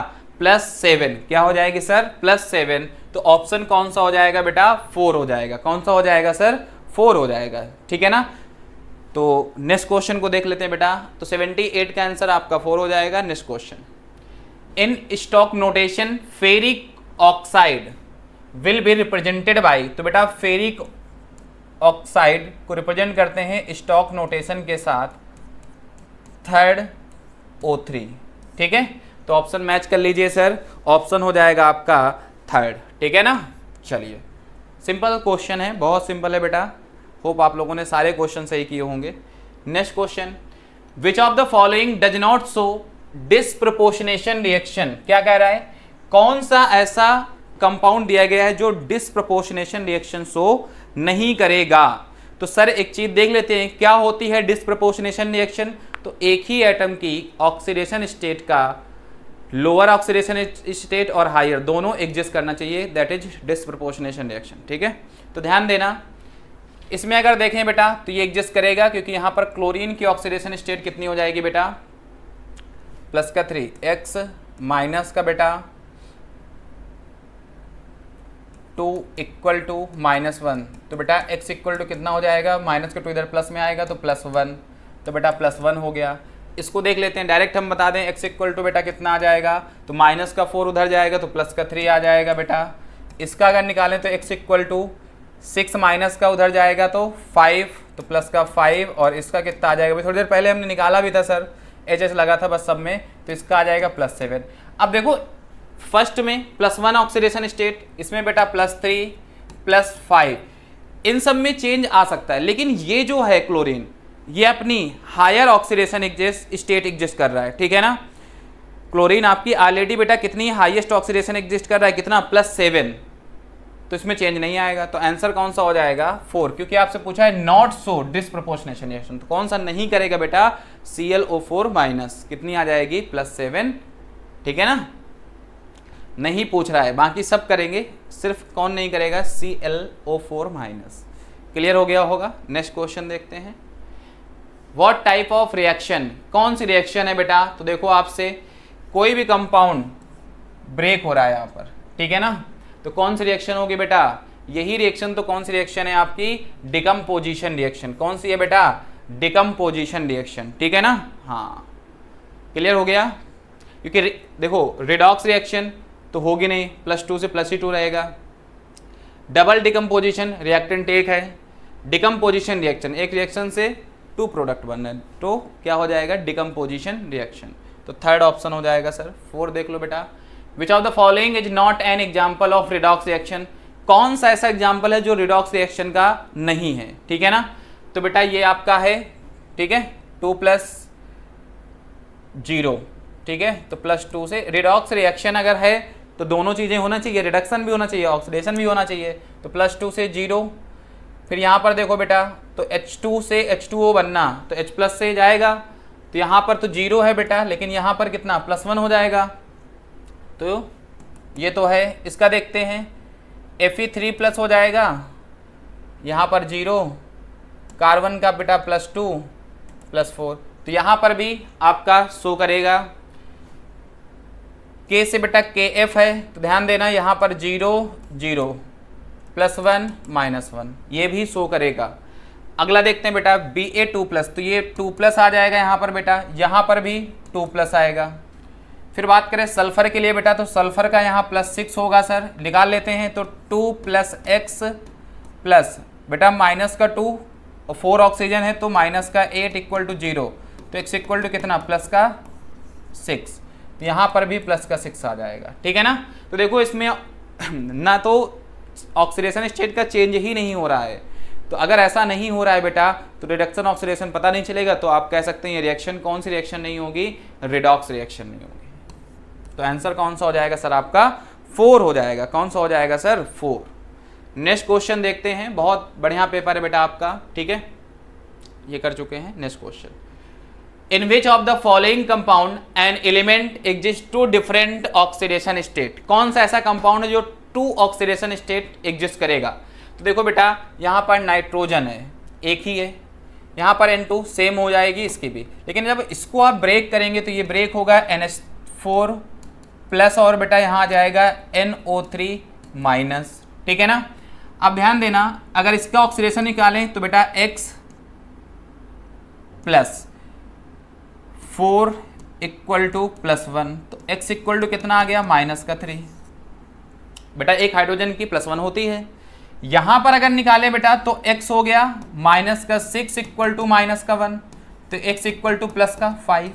+7, क्या हो जाएगी सर +7। तो ऑप्शन कौन सा हो जाएगा बेटा 4 हो जाएगा। कौन सा हो जाएगा सर 4 हो जाएगा, ठीक है ना। तो नेक्स्ट क्वेश्चन को देख लेते हैं बेटा, तो 78 का आंसर आपका 4 हो जाएगा। Next question, in stock notation ferric oxide will be represented by, तो बेटा फेरिक ऑक्साइड को रिप्रेजेंट करते हैं स्टॉक नोटेशन के साथ 3rd O3, ठीक है। तो ऑप्शन मैच कर लीजिए सर, ऑप्शन हो जाएगा आपका 3rd, ठीक है ना। चलिए सिंपल क्वेश्चन है, बहुत सिंपल है बेटा, होप आप लोगों ने सारे क्वेश्चन सही किए होंगे। Next question, which of the following does not show disproportionation reaction, क्या कह रहा है, कौन सा ऐसा कंपाउंड दिया गया है जो डिसप्रपोर्शनेशन रिएक्शन शो नहीं करेगा। तो सर एक चीज देख लेते हैं, क्या होती है डिसप्रपोर्शनेशन रिएक्शन। तो एक ही एटम की ऑक्सीडेशन स्टेट का लोअर ऑक्सीडेशन स्टेट और हायर दोनों एग्जिस्ट करना चाहिए, दैट इज डिसप्रपोर्शनेशन रिएक्शन, ठीक है। तो ध्यान देना, इसमें अगर देखें बेटा तो ये एग्जिस्ट करेगा, क्योंकि यहाँ पर क्लोरीन की ऑक्सीडेशन स्टेट कितनी हो जाएगी बेटा +3, x माइनस का बेटा 2 = -1, तो बेटा x इक्वल टू कितना हो जाएगा, -2 इधर प्लस में आएगा तो +1, तो बेटा +1 हो गया। इसको देख लेते हैं, डायरेक्ट हम बता दें x इक्वल टू बेटा कितना आ जाएगा, तो -4 उधर जाएगा तो +3 आ जाएगा बेटा। इसका अगर निकालें तो x इक्वल टू 6 माइनस का उधर जाएगा तो 5, तो +5, और इसका कितना आ जाएगा, थोड़ी देर पहले हमने निकाला भी था सर, HS लगा था बस सब में, तो इसका आ जाएगा +7। अब देखो फर्स्ट में +1 ऑक्सीडेशन स्टेट, इसमें बेटा +3 +5, इन सब में चेंज आ सकता है, लेकिन ये जो है क्लोरीन ये अपनी हायर ऑक्सीडेशन स्टेट एग्जिस्ट कर रहा है, ठीक है ना। क्लोरीन आपकी ऑलरेडी बेटा कितनी हाईएस्ट ऑक्सीडेशन एग्जिस्ट कर रहा है, कितना +7, तो इसमें चेंज नहीं आएगा। तो आंसर कौन सा हो जाएगा 4, क्योंकि आपसे पूछा है नॉट सो डिसप्रपोर्शनेशन रिएक्शन, तो कौन सा नहीं करेगा बेटा ClO4 माइनस कितनी आ जाएगी +7, ठीक है ना। नहीं पूछ रहा है, बाकी सब करेंगे, सिर्फ कौन नहीं करेगा, ClO4 माइनस। क्लियर हो गया होगा। नेक्स्ट क्वेश्चन देखते हैं। व्हाट टाइप ऑफ रिएक्शन, कौन सी रिएक्शन है बेटा। तो देखो आपसे कोई भी कंपाउंड ब्रेक हो रहा है यहाँ पर, ठीक है ना, तो कौन सी रिएक्शन होगी बेटा, यही रिएक्शन तो कौन सी रिएक्शन है आपकी, डिकम्पोजिशन रिएक्शन। कौन सी है बेटा, डिकम्पोजिशन रिएक्शन, ठीक है ना। हाँ क्लियर हो गया। क्योंकि देखो रिडॉक्स रिएक्शन तो होगी नहीं, +2 से +2 रहेगा। डबल डिकम्पोजिशन रिएक्टेंट एक है, डिकम्पोजिशन रिएक्शन एक रिएक्शन से 2 प्रोडक्ट बन रहे हैं, तो क्या हो जाएगा, डिकम्पोजिशन रिएक्शन। तो थर्ड ऑप्शन हो जाएगा सर। 4 देख लो बेटा। विच of the following is not an example of redox reaction, कौन सा ऐसा एग्जाम्पल है जो रिडॉक्स रिएक्शन का नहीं है, ठीक है ना। तो बेटा ये आपका है, ठीक है, 2 + 0, ठीक है, तो +2 से रिडॉक्स रिएक्शन अगर है तो दोनों चीज़ें होना चाहिए, रिडक्शन भी होना चाहिए, ऑक्सीडेशन भी होना चाहिए। तो +2 से 0, फिर यहाँ पर देखो बेटा, तो H2 से H2O बनना, तो H+ से जाएगा, तो यहाँ पर तो 0 है बेटा, लेकिन यहाँ पर कितना +1 हो जाएगा। तो ये तो है, इसका देखते हैं, Fe3+ हो जाएगा, यहाँ पर 0, कार्बन का बेटा +2 +4, तो यहाँ पर भी आपका शो करेगा। K से बेटा KF है, तो ध्यान देना यहाँ पर 0 0 +1 -1, ये भी शो करेगा। अगला देखते हैं बेटा Ba2+, तो ये 2+ आ जाएगा यहाँ पर बेटा, यहाँ पर भी 2+ आएगा। फिर बात करें सल्फर के लिए बेटा, तो सल्फर का यहाँ +6 होगा सर, निकाल लेते हैं। तो 2 + x प्लस बेटा -2 और 4 ऑक्सीजन है, तो -8 = 0, तो x = कितना +6, तो यहाँ पर भी +6 आ जाएगा, ठीक है ना। तो देखो इसमें ना तो ऑक्सीडेशन स्टेट का चेंज ही नहीं हो रहा है, तो अगर ऐसा नहीं हो रहा है बेटा तो रिडक्शन ऑक्सीडेशन पता नहीं चलेगा, तो आप कह सकते हैं ये रिएक्शन कौन सी रिएक्शन नहीं होगी, रिडॉक्स रिएक्शन नहीं होगी। तो आंसर कौन सा हो जाएगा सर, आपका 4 हो जाएगा। कौन सा हो जाएगा सर, 4। नेक्स्ट क्वेश्चन देखते हैं, बहुत बढ़िया पेपर है बेटा आपका, ठीक है, ये कर चुके हैं। Next question, in which of the following compound an element exist 2 different oxidation state, कौन सा ऐसा कंपाउंड है जो 2 ऑक्सीडेशन स्टेट एग्जिस्ट करेगा। तो देखो बेटा यहाँ पर नाइट्रोजन है, एक ही है, यहाँ पर N2 सेम हो जाएगी इसकी भी, लेकिन जब इसको आप ब्रेक करेंगे तो ये ब्रेक होगा NH4+ और बेटा यहाँ आ जाएगा NO3-, ठीक है ना। अब ध्यान देना, अगर इसका ऑक्सीडेशन निकालें तो बेटा X + 4 = +1, तो x = कितना आ गया, -3। बेटा एक हाइड्रोजन की +1 होती है, यहाँ पर अगर निकालें बेटा तो x हो गया -6 = -1, तो x = +5।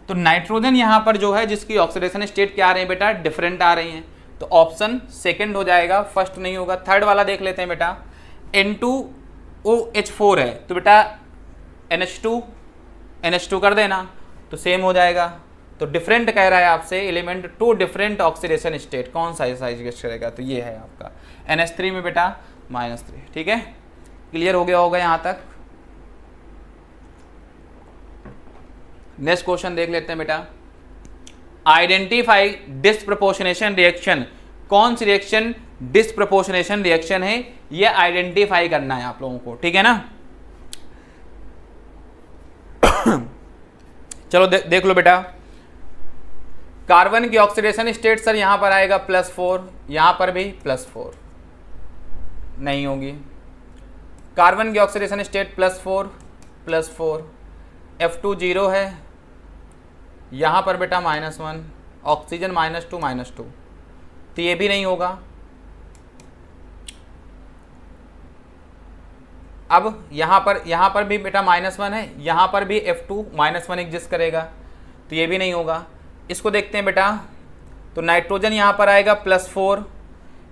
तो नाइट्रोजन यहाँ पर जो है जिसकी ऑक्सीडेशन स्टेट क्या आ रही है बेटा, डिफरेंट आ रही हैं, तो ऑप्शन सेकंड हो जाएगा, फर्स्ट नहीं होगा। थर्ड वाला देख लेते हैं बेटा, N2OH4 है, तो बेटा NH2 कर देना, तो सेम हो जाएगा। तो डिफरेंट कह रहा है आपसे एलिमेंट 2 डिफरेंट ऑक्सीडेशन स्टेट, कौन सा ऐसा एग्जिस्ट करेगा, तो ये है आपका NH3 में बेटा -3, ठीक है। क्लियर हो गया होगा यहाँ तक। नेक्स्ट क्वेश्चन देख लेते हैं बेटा, आइडेंटिफाई डिस्प्रपोर्शनेशन रिएक्शन, कौन सी रिएक्शन डिस्प्रपोर्शनेशन रिएक्शन है, ये आइडेंटिफाई करना है आप लोगों को, ठीक है ना। चलो देख लो बेटा, कार्बन की ऑक्सीडेशन स्टेट सर यहाँ पर आएगा +4, यहाँ पर भी +4 नहीं होगी। कार्बन की ऑक्सीडेशन स्टेट +4, F2 0 है, यहाँ पर बेटा -1, ऑक्सीजन -2, तो ये भी नहीं होगा। अब यहाँ पर भी बेटा -1 है, यहाँ पर भी F2 -1 एग्जिस्ट करेगा, तो ये भी नहीं होगा। इसको देखते हैं बेटा, तो नाइट्रोजन यहाँ पर आएगा +4,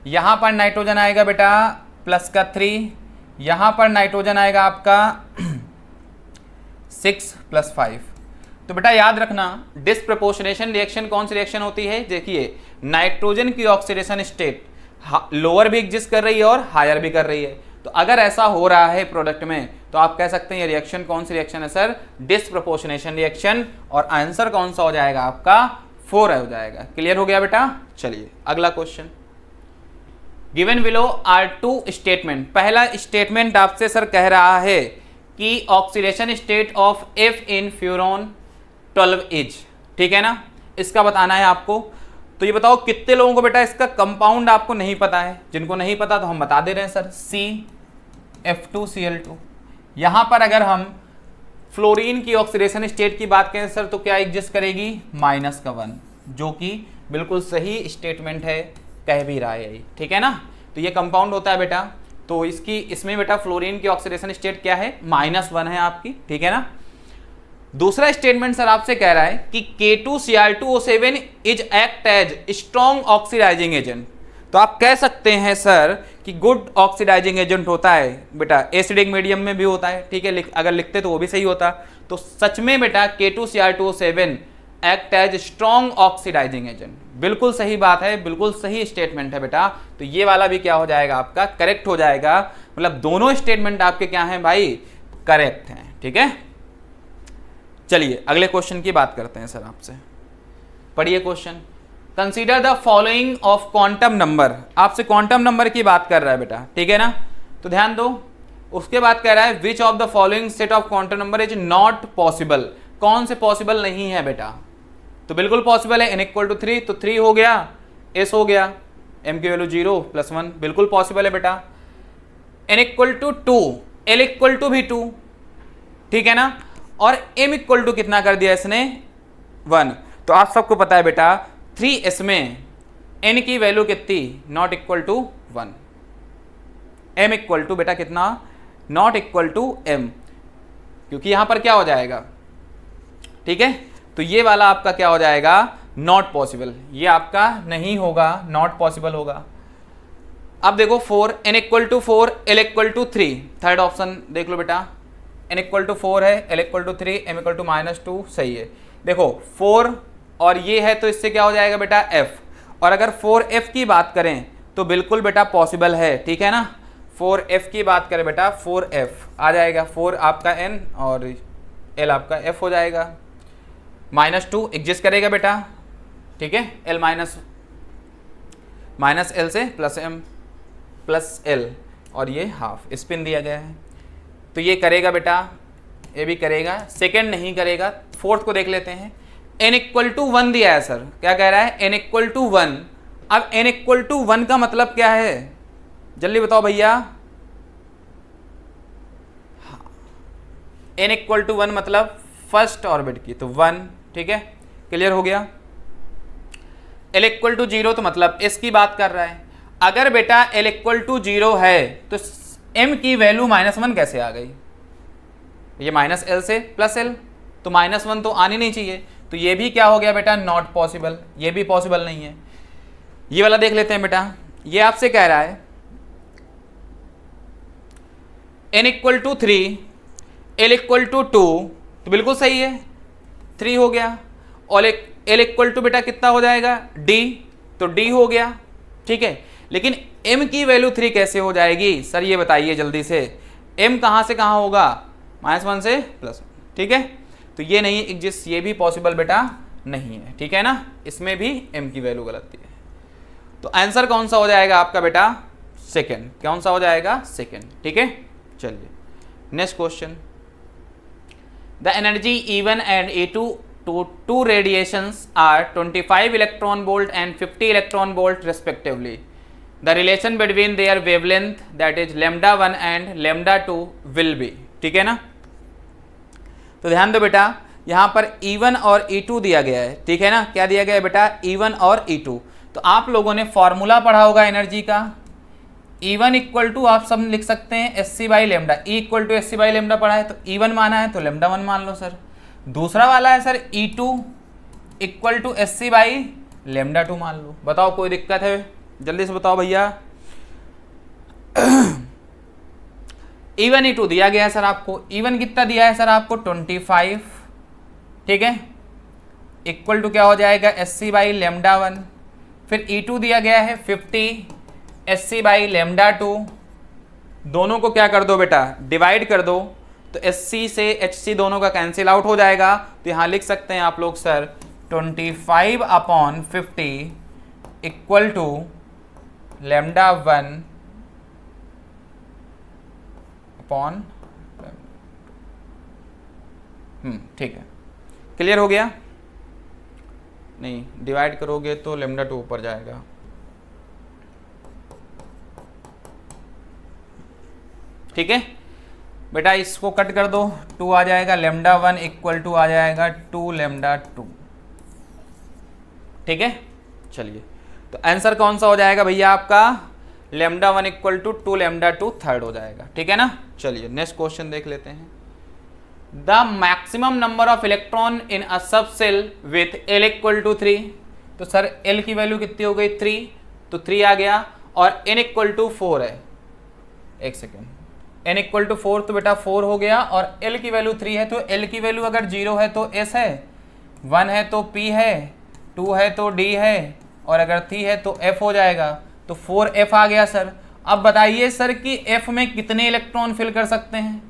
यहाँ पर नाइट्रोजन आएगा बेटा +3, यहाँ पर नाइट्रोजन आएगा आपका 6 + 5। तो बेटा याद रखना, डिस्प्रपोर्शनेशन रिएक्शन कौन सी रिएक्शन होती है, देखिए नाइट्रोजन की ऑक्सीडेशन स्टेट लोअर भी एग्जिस्ट कर रही है और हायर भी कर रही है, तो अगर ऐसा हो रहा है प्रोडक्ट में तो आप कह सकते हैं ये रिएक्शन कौन सी रिएक्शन है सर, डिसप्रोपोर्शनेशन रिएक्शन, और आंसर कौन सा हो जाएगा आपका 4 हो जाएगा। क्लियर हो गया बेटा। चलिए अगला question, given below are two statement. पहला स्टेटमेंट आपसे सर कह रहा है कि oxidation state of F in furan 12 is, ठीक है ना, इसका बताना है आपको। तो ये बताओ कितने लोगों को बेटा इसका कंपाउंड आपको नहीं पता है, जिनको नहीं पता तो हम बता दे रहे हैं सर, CF2Cl2। यहां पर अगर हम फ्लोरीन की ऑक्सीडेशन स्टेट की बात करें सर तो क्या एग्जिस्ट करेगी, -1, जो कि बिल्कुल सही स्टेटमेंट है, कह भी रहा है, ठीक है ना। तो ये कंपाउंड होता है बेटा, तो इसमें बेटा फ्लोरीन की ऑक्सीडेशन स्टेट क्या है, -1 है आपकी, ठीक है ना। दूसरा स्टेटमेंट सर आपसे कह रहा है कि K2Cr2O7 is act as strong oxidising agent. तो आप कह सकते हैं सर कि गुड ऑक्सीडाइजिंग एजेंट होता है बेटा, एसिडिक मीडियम में भी होता है, ठीक है, अगर लिखते तो वो भी सही होता। तो सच में बेटा K2Cr2O7 act as strong oxidising agent, बिल्कुल सही बात है, बिल्कुल सही स्टेटमेंट है बेटा। तो ये वाला भी क्या हो जाएगा आपका, करेक्ट हो जाएगा। मतलब दोनों स्टेटमेंट आपके क्या हैं भाई, करेक्ट हैं, ठीक है। चलिए अगले क्वेश्चन की बात करते हैं सर आपसे, पढ़िए question. Consider the following of quantum number, आपसे क्वांटम नंबर की बात कर रहा है बेटा, ठीक है ना। तो ध्यान दो, उसके बाद कह रहा है which of the following set of quantum number is not possible, कौन से पॉसिबल नहीं है बेटा। तो बिल्कुल पॉसिबल है, n=3 तो 3 हो गया, s हो गया, m की वैल्यू 0 + 1, बिल्कुल पॉसिबल है बेटा। n=2, l भी 2, ठीक है ना, और m कितना कर दिया इसने 1। तो आप सबको पता है बेटा 3s में n की वैल्यू कितनी, नॉट इक्वल टू 1, m बेटा कितना, नॉट इक्वल टू m, क्योंकि यहां पर क्या हो जाएगा, ठीक है। तो ये वाला आपका क्या हो जाएगा, नॉट पॉसिबल, ये आपका नहीं होगा, नॉट पॉसिबल होगा। अब देखो 4, n=4, l=3, थर्ड ऑप्शन देख लो बेटा, n=4 है, l=3, m=-2, सही है। देखो 4 और ये है तो इससे क्या हो जाएगा बेटा f, और अगर 4f की बात करें तो बिल्कुल बेटा पॉसिबल है, ठीक है ना। 4f की बात करें बेटा, 4f आ जाएगा, 4 आपका n और l आपका f हो जाएगा, -2 एग्जिस्ट करेगा बेटा, ठीक है, l माइनस l से +m +l, और ये हाफ स्पिन दिया गया है, तो ये करेगा बेटा, ये भी करेगा, सेकंड नहीं करेगा। फोर्थ को देख लेते हैं, n=1 दिया है सर, क्या कह रहा है, n=1। अब n=1 का मतलब क्या है, जल्दी बताओ भैया। n=1 मतलब फर्स्ट ऑर्बिट की, तो 1, ठीक है, क्लियर हो गया। l=0 तो मतलब s की बात कर रहा है। अगर बेटा l=0 है तो m की वैल्यू -1 कैसे आ गई, ये -l से +l, तो -1 तो आनी नहीं चाहिए, तो ये भी क्या हो गया बेटा, नॉट पॉसिबल, ये भी पॉसिबल नहीं है। ये वाला देख लेते हैं बेटा, ये आपसे कह रहा है n=3, l=2, तो बिल्कुल सही है, 3 हो गया, और l= बेटा कितना हो जाएगा, d, तो d हो गया, ठीक है। लेकिन m की वैल्यू 3 कैसे हो जाएगी सर, ये बताइए जल्दी से, m कहाँ से कहाँ होगा, -1 से +1, ठीक है। तो ये नहीं एग्जिस्ट, ये भी पॉसिबल बेटा नहीं है, ठीक है ना, इसमें भी m की वैल्यू गलत है। तो आंसर कौन सा हो जाएगा आपका बेटा, सेकेंड, कौन सा हो जाएगा, सेकेंड, ठीक है। चलिए next question, the energy E1 and E2 to two radiations are 25 electron volt and 50 electron volt respectively. The relation between their wavelength, that is λ1 and λ2 will be, ठीक है ना। तो ध्यान दो बेटा, यहाँ पर E1 और E2 दिया गया है, ठीक है ना, क्या दिया गया है बेटा, E1 और E2। तो आप लोगों ने फॉर्मूला पढ़ा होगा एनर्जी का, E1 आप सब लिख सकते हैं SC/λ, E SC/λ पढ़ा है, तो E1 माना है तो λ1 मान लो सर। दूसरा वाला है सर E2 SC/λ2 मान लो। बताओ कोई दिक्कत है, जल्दी से बताओ भैया। E1 E2 दिया गया है सर आपको, E1 कितना दिया है सर आपको 25, ठीक है, इक्वल टू क्या हो जाएगा SC/λ1। फिर E2 दिया गया है 50 SC/λ2, दोनों को क्या कर दो बेटा, डिवाइड कर दो, तो Hc से Hc दोनों का कैंसिल आउट हो जाएगा, तो यहाँ लिख सकते हैं आप लोग सर 25/50 इक्वल टू λ1 अपॉन, ठीक है, क्लियर हो गया? नहीं, डिवाइड करोगे तो λ2 ऊपर जाएगा। ठीक है बेटा, इसको कट कर दो, 2 आ जाएगा, λ1 इक्वल टू आ जाएगा 2λ2। ठीक है, चलिए, तो आंसर कौन सा हो जाएगा भैया आपका? λ1 इक्वल टू 2λ2 थर्ड हो जाएगा। ठीक है ना? चलिए नेक्स्ट क्वेश्चन देख लेते हैं। The maximum number of electron in a subshell with L equal to 3। तो सर L की वैल्यू कितनी हो गई? 3, तो 3 आ गया, और N इक्वल टू 4 है। एक सेकेंड, N इक्वल टू 4 तो बेटा 4 हो गया, और L की वैल्यू 3 है, तो L की वैल्यू अगर 0 है तो S है, 1 है तो P है, 2 है तो D है, और अगर 3 है तो F हो जाएगा। तो 4F आ गया सर। अब बताइए सर कि F में कितने इलेक्ट्रॉन फिल कर सकते हैं?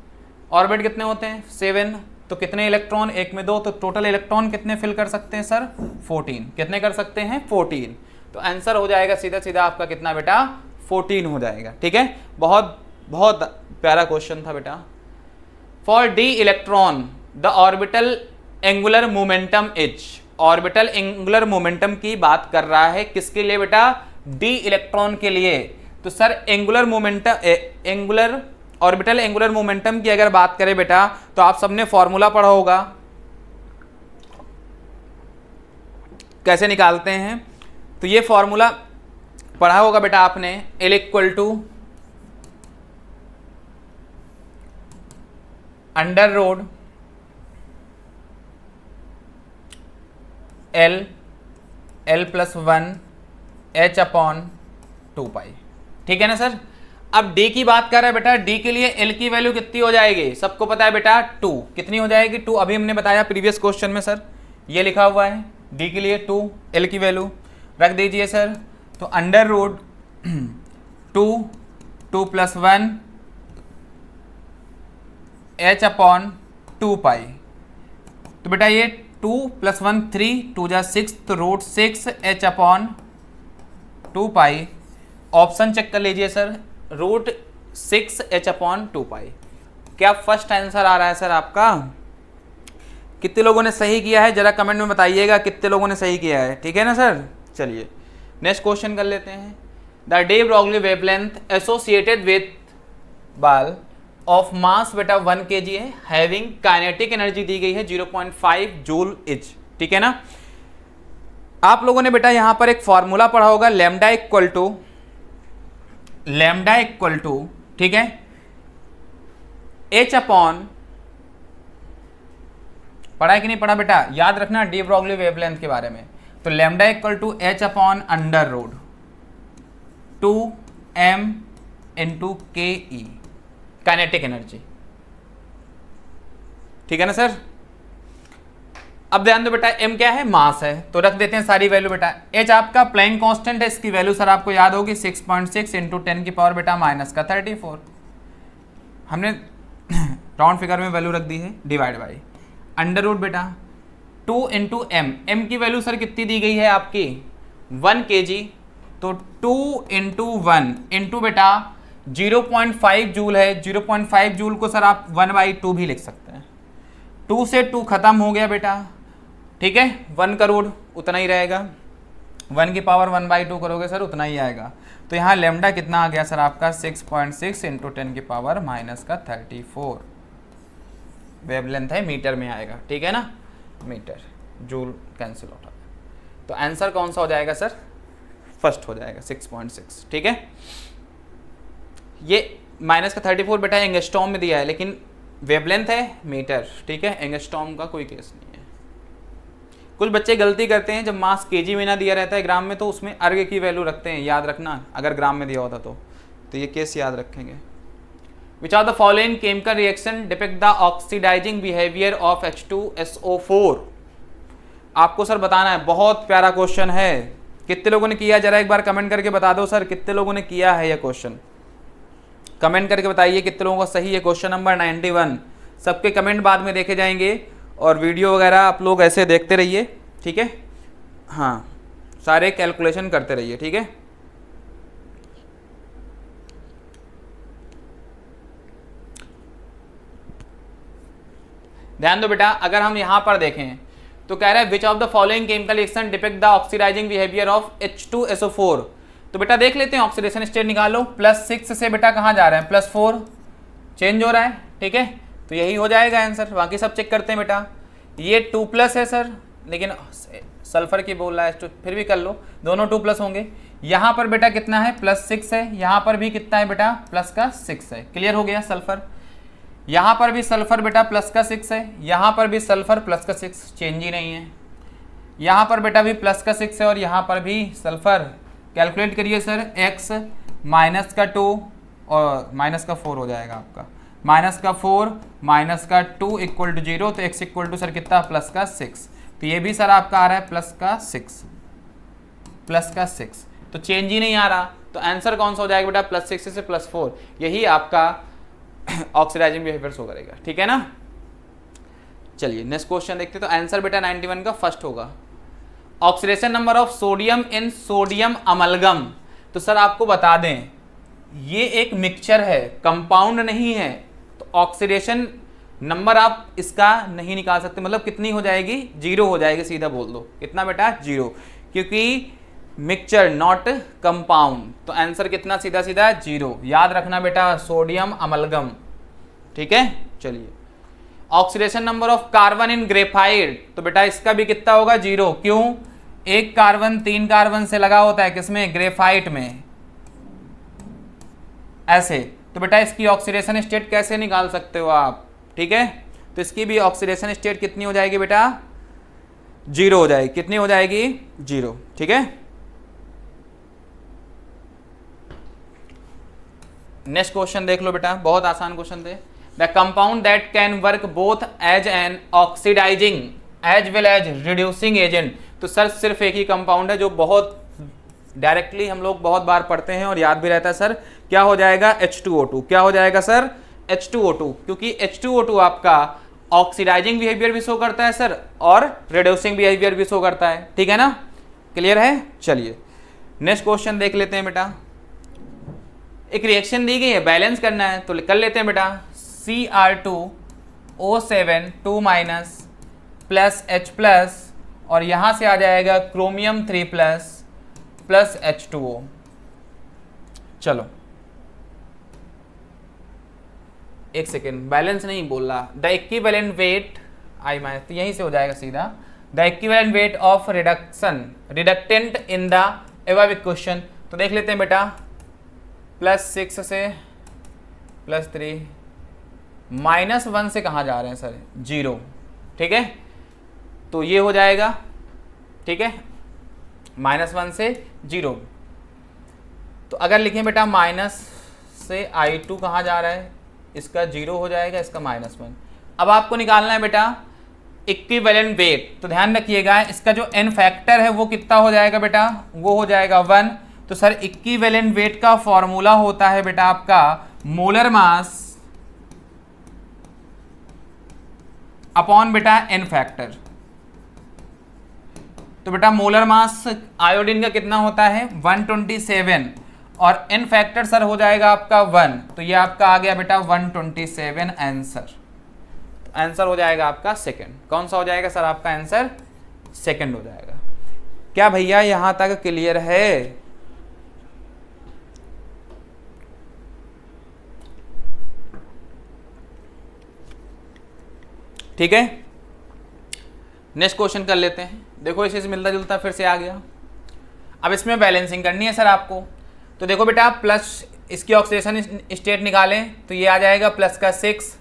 ऑर्बिट कितने होते हैं? 7। तो कितने इलेक्ट्रॉन? 1 में 2, तो टोटल इलेक्ट्रॉन कितने फिल कर सकते हैं सर? 14। कितने कर सकते हैं? 14। तो आंसर हो जाएगा सीधा सीधा आपका कितना बेटा? 14 हो जाएगा। ठीक है, बहुत बहुत प्यारा क्वेश्चन था बेटा। For D electron the orbital angular momentum is. Orbital angular momentum की बात कर रहा है, किसके लिए बेटा? डी इलेक्ट्रॉन के लिए। तो sir angular momentum, orbital angular momentum की अगर बात करें बेटा, तो आप सबने फॉर्मूला पढ़ा होगा, कैसे निकालते हैं। तो ये फॉर्मूला पढ़ा होगा बेटा आपने, L equal to under root L plus 1 H upon 2 pi. ठीक है ना सर? अब D की बात कर रहा है बेटा, D के लिए L की वैल्यू कितनी हो जाएगी? सबको पता है बेटा 2। कितनी हो जाएगी? 2। अभी हमने बताया प्रीवियस क्वेश्चन में सर, ये लिखा हुआ है D के लिए 2, L की वैल्यू रख दीजिए सर। तो under root 2 plus 1 H upon 2 pi. तो बेटा ये 2 प्लस 1 3, 2 जा 6, तो रूट 6 H अपॉन 2 पाई। ऑप्शन चेक कर लीजिए सर, रूट 6 H अपॉन 2 पाई। क्या फर्स्ट आंसर आ रहा है सर आपका? कितने लोगों ने सही किया है जरा कमेंट में बताइएगा, कितने लोगों ने सही किया है। ठीक है ना सर? चलिए नेक्स्ट क्वेश्चन कर लेते हैं। The day Broglie wavelength associated with ball of mass बेटा 1 kg है, हैविंग काइनेटिक एनर्जी दी गई है 0.5 जूल इच। ठीक है ना? आप लोगों ने बेटा यहां पर एक फॉर्मूला पढ़ा होगा, लैम्डा इक्वल टू ठीक है H अपॉन, पढ़ा है कि नहीं पढ़ा बेटा? याद रखना डी ब्रॉगली वेवलेंथ के बारे में। तो lambda equal to H upon under root 2m into K E kinetic energy. ठीक है ना सर? अब ध्यान दो बेटा, m क्या है? मास है, तो रख देते हैं सारी वैल्यू बेटा। h आपका प्लैंक कांस्टेंट है, इसकी वैल्यू सर आपको याद होगी 6.6 इंटू 10 की पावर बेटा माइनस का 34। हमने राउंड फिगर में वैल्यू रख दी है, डिवाइड बाई अंडर रूट बेटा 2 इंटू m की वैल्यू सर कितनी दी गई है आपकी? 1 kg। तो 2 इंटू 1 इंटू बेटा 0.5 जूल है, 0.5 जूल को सर आप 1/2 भी लिख सकते हैं। 2 से 2 खत्म हो गया बेटा। ठीक है, 1 करोड़ उतना ही रहेगा, 1 की पावर 1/2 करोगे सर उतना ही आएगा। तो यहाँ लेमडा कितना आ गया सर आपका? 6.6 इंटू 10 की पावर माइनस का 34। वेवलेंथ है, मीटर में आएगा। ठीक है ना? मीटर, जूल कैंसिल होता है। तो आंसर कौन सा हो जाएगा सर? फर्स्ट हो जाएगा 6.6। ठीक है, ये माइनस का 34 बेटा एंगस्ट्रॉम में दिया है, लेकिन वेवलेंथ है मीटर। ठीक है, एंगस्ट्रॉम का कोई केस नहीं है। कुछ बच्चे गलती करते हैं, जब मास केजी में ना दिया रहता है ग्राम में, तो उसमें अर्ग की वैल्यू रखते हैं। याद रखना, अगर ग्राम में दिया होता तो ये केस याद रखेंगे। Which are the following chemical reaction depict the oxidising behaviour of H2SO4। आपको सर बताना है, बहुत प्यारा क्वेश्चन है। कितने लोगों ने किया? जरा एक बार कमेंट करके बता दो सर, कितने लोगों ने किया है यह क्वेश्चन? कमेंट करके बताइए कितने लोगों का सही है। क्वेश्चन नंबर 91 सबके कमेंट बाद में देखे जाएंगे और वीडियो वगैरह आप लोग ऐसे देखते रहिए, ठीक है। हाँ, सारे कैलकुलेशन करते रहिए, ठीक है। ध्यान दो बेटा, अगर हम यहां पर देखें तो कह रहा है which of the following chemical reaction depict the oxidising behaviour of H2SO4। तो बेटा देख लेते हैं, ऑक्सीडेशन स्टेट निकालो। +6 से बेटा कहाँ जा रहे हैं, +4 चेंज हो रहा है, ठीक है। तो यही हो जाएगा आंसर, बाकी सब चेक करते हैं बेटा। ये 2+ है सर, लेकिन सल्फर की बोल रहा है तो फिर भी कर लो, दोनों 2+ होंगे। यहाँ पर बेटा कितना है, +6 है, यहाँ पर भी कितना है बेटा, +6 है। क्लियर हो गया सल्फर। यहाँ पर भी सल्फर बेटा +6 है, यहाँ पर भी सल्फर +6, चेंज ही नहीं है। यहाँ पर बेटा भी +6 है और यहाँ पर भी सल्फर। कैलकुलेट करिए सर, x -2 और -4 हो जाएगा आपका, -4 -2 = 0। तो x = सर कितना, +6। तो ये भी सर आपका आ रहा है +6। तो चेंज ही नहीं आ रहा, तो आंसर कौन सा हो जाएगा बेटा, +6 से +4। यही आपका ऑक्सीडाइजिंग बिहेवियर शो करेगा, ठीक है ना। चलिए नेक्स्ट क्वेश्चन देखते हैं। तो आंसर बेटा 91 का फर्स्ट होगा। Oxidation number of sodium in sodium amalgam. तो सर आपको बता दें, ये एक मिक्सचर है, कंपाउंड नहीं है, तो ऑक्सीडेशन नंबर आप इसका नहीं निकाल सकते। मतलब कितनी हो जाएगी, 0 हो जाएगी, सीधा बोल दो। कितना बेटा, 0, क्योंकि मिक्सचर नॉट कंपाउंड। तो आंसर कितना, सीधा सीधा 0। याद रखना बेटा, सोडियम अमलगम, ठीक है। चलिए, oxidation number of carbon in graphite. तो बेटा इसका भी कितना होगा, 0। क्यों, एक कार्बन 3 कार्बन से लगा होता है, किसमें, ग्रेफाइट में, ऐसे। तो बेटा इसकी ऑक्सीडेशन स्टेट कैसे निकाल सकते हो आप, ठीक है। तो इसकी भी ऑक्सीडेशन स्टेट कितनी हो जाएगी बेटा, 0 हो जाएगी। कितनी हो जाएगी, 0, ठीक है। नेक्स्ट क्वेश्चन देख लो बेटा, बहुत आसान क्वेश्चन थे। The compound that can work both as an oxidising as well as reducing agent. तो सर सिर्फ एक ही कंपाउंड है जो बहुत डायरेक्टली हम लोग बहुत बार पढ़ते हैं और याद भी रहता है सर, क्या हो जाएगा, H2O2। क्या हो जाएगा सर, H2O2, क्योंकि H2O2 आपका ऑक्सीडाइजिंग बिहेवियर भी शो करता है सर और रिड्यूसिंग बिहेवियर भी शो करता है, ठीक है ना। क्लियर है। चलिए नेक्स्ट क्वेश्चन देख लेते हैं बेटा। एक रिएक्शन दी गई है, बैलेंस करना है, तो कर लेते हैं बेटा। Cr2O7 2- प्लस H+ और यहाँ से आ जाएगा क्रोमियम 3+ प्लस H2O। चलो एक सेकेंड, बैलेंस नहीं बोल रहा। द इक्विवेलेंट वेट I-, तो यहीं से हो जाएगा सीधा। The equivalent weight of reductant in the above equation. तो देख लेते हैं बेटा, +6 से +3 -1 से कहाँ जा रहे हैं सर, 0, ठीक है। तो ये हो जाएगा, ठीक है, -1 से 0। तो अगर लिखें बेटा माइनस से I2 कहाँ जा रहा है, इसका 0 हो जाएगा, इसका -1। अब आपको निकालना है बेटा इक्विवेलेंट वेट। तो ध्यान रखिएगा, इसका जो n फैक्टर है वो कितना हो जाएगा बेटा, वो हो जाएगा 1। तो सर इक्विवेलेंट वेट का फॉर्मूला होता है बेटा आपका मोलर मास अपॉन बेटा n फैक्टर। तो बेटा मोलर मास आयोडीन का कितना होता है, 127, और n फैक्टर सर हो जाएगा आपका 1। तो ये आपका आ गया बेटा 127 आंसर। तो आंसर हो जाएगा आपका सेकंड। कौन सा हो जाएगा सर आपका आंसर, सेकंड हो जाएगा। क्या भैया यहां तक क्लियर है। ठीक है, नेक्स्ट क्वेश्चन कर लेते हैं। देखो इसी से मिलता जुलता फिर से आ गया। अब इसमें बैलेंसिंग करनी है सर आपको। तो देखो बेटा प्लस इसकी ऑक्सीडेशन स्टेट निकालें तो ये आ जाएगा +6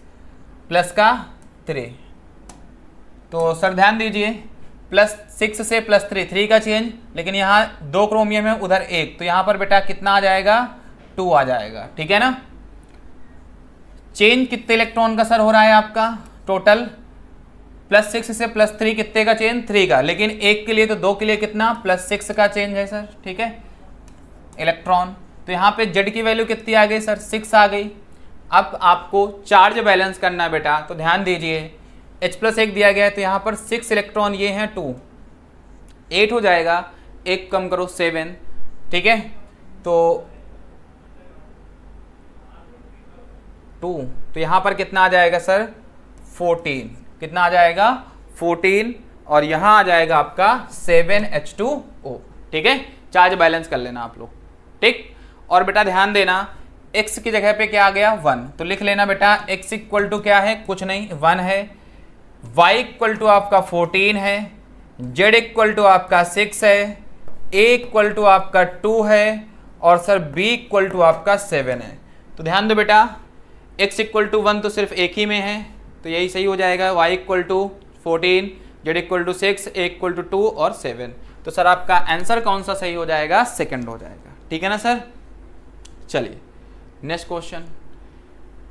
+3। तो सर ध्यान दीजिए, +6 से +3 का चेंज, लेकिन यहाँ 2 क्रोमियम है, उधर 1, तो यहाँ पर बेटा कितना आ जाएगा, 2 आ जाएगा, ठीक है ना। चेंज कितने इलेक्ट्रॉन का सर हो रहा है आपका टोटल, +6 से +3 कितने का चेंज, 3 का, लेकिन 1 के लिए तो 2 के लिए कितना +6 का चेंज है सर, ठीक है, इलेक्ट्रॉन। तो यहाँ पे Z की वैल्यू कितनी आ गई सर, 6 आ गई। अब आपको चार्ज बैलेंस करना है बेटा, तो ध्यान दीजिए H+1 दिया गया है, तो यहाँ पर 6 इलेक्ट्रॉन, ये हैं 2, 8 हो जाएगा, एक कम करो 7, ठीक है, तो 2, तो यहाँ पर कितना आ जाएगा सर 14, कितना आ जाएगा 14, और यहाँ आ जाएगा आपका 7H2O, ठीक है। चार्ज बैलेंस कर लेना आप लोग, ठीक। और बेटा ध्यान देना x की जगह पे क्या आ गया 1, तो लिख लेना बेटा x इक्वल टू क्या है, कुछ नहीं 1 है, y इक्वल टू आपका 14 है, z इक्वल टू आपका 6 है, a इक्वल टू आपका 2 है, और सर b इक्वल टू आपका 7 है। तो ध्यान दो बेटा x इक्वल टू 1 तो सिर्फ एक ही में है, तो यही सही हो जाएगा, y equal to 14, z equal to 6, a equal to 2 और 7। तो सर आपका आंसर कौन सा सही हो जाएगा, सेकंड हो जाएगा, ठीक है ना सर। चलिए next question,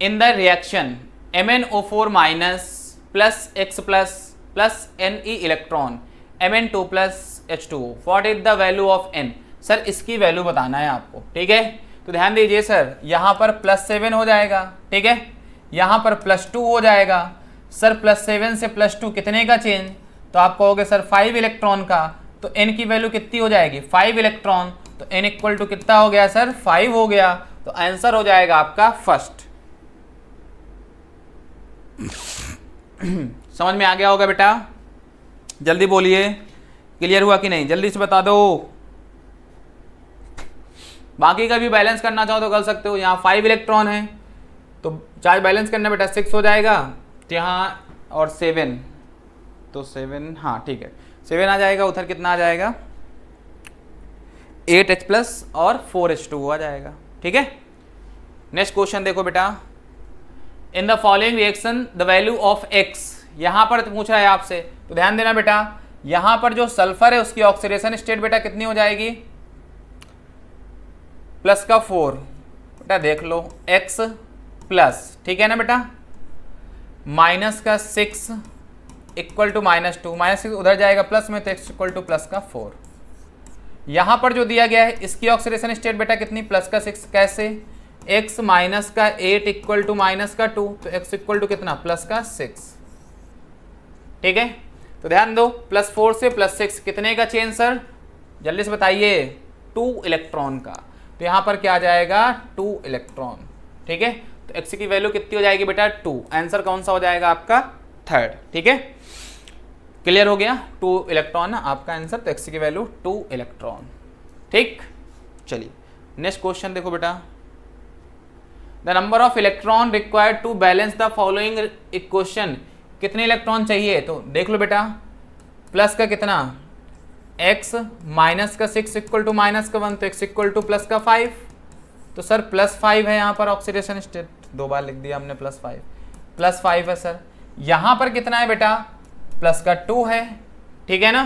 in the reaction MnO4 minus plus X plus plus Ne electron Mn2 plus H2O, what is the value of N। Sir इसकी वैल्यू बताना है आपको, ठीक है। तो ध्यान दीजिए सर, यहाँ पर +7 हो जाएगा, ठीक है, यहाँ पर +2 हो जाएगा। सर +7 से +2 कितने का चेंज, तो आप कहोगे सर 5 इलेक्ट्रॉन का, तो N की वैल्यू कितनी हो जाएगी 5 इलेक्ट्रॉन, तो N इक्वल टू कितना हो गया सर 5 हो गया, तो आंसर हो जाएगा आपका फर्स्ट। समझ में आ गया होगा बेटा, जल्दी बोलिए, क्लियर हुआ कि नहीं, जल्दी से बता दो। बाकी का भी बैलेंस करना चाहो तो कर सकते हो, यहाँ 5 इलेक्ट्रॉन है तो चार्ज बैलेंस करना बेटा 6 हो जाएगा, तो यहाँ और 7, तो 7, हाँ ठीक है 7 आ जाएगा, उधर कितना आ जाएगा 8H प्लस और 4H2 आ जाएगा, ठीक है। नेक्स्ट क्वेश्चन देखो बेटा, in the following reaction the value of X, यहाँ पर पूछ रहा है आपसे, तो ध्यान देना बेटा यहाँ पर जो सल्फर है उसकी ऑक्सीडेशन स्टेट बेटा कितनी हो जाएगी, प्लस का 4, बेटा देख लो X प्लस, ठीक है ना बेटा, माइनस का 6 इक्वल टू -2, -6 उधर जाएगा प्लस में, तो X इक्वल टू प्लस का 4। यहाँ पर जो दिया गया है इसकी ऑक्सीडेशन स्टेट बेटा कितनी, प्लस का 6, कैसे, x माइनस का 8 इक्वल टू माइनस का 2, तो x इक्वल टू कितना प्लस का 6, ठीक है। तो ध्यान दो +4 से +6 कितने का चेंज सर, जल्दी से बताइए 2 इलेक्ट्रॉन का, तो यहाँ पर क्या आ जाएगा 2 इलेक्ट्रॉन, ठीक है। तो x की वैल्यू कितनी हो जाएगी बेटा 2, आंसर कौन सा हो जाएगा आपका थर्ड, ठीक है। क्लियर हो गया, 2 इलेक्ट्रॉन आपका आंसर, तो x की वैल्यू 2 इलेक्ट्रॉन, ठीक। चलिए नेक्स्ट क्वेश्चन देखो बेटा, the number of electron required to balance the following equation, कितने इलेक्ट्रॉन चाहिए, तो देख लो बेटा प्लस का कितना x माइनस का 6 इक्वल टू माइनस का 1, तो x इक्वल टू प्लस का 5, तो सर +5 है यहाँ पर ऑक्सीडेशन स्टेट, 2 बार लिख दिया हमने +5 है सर। यहाँ पर कितना है बेटा प्लस का 2 है, ठीक है ना।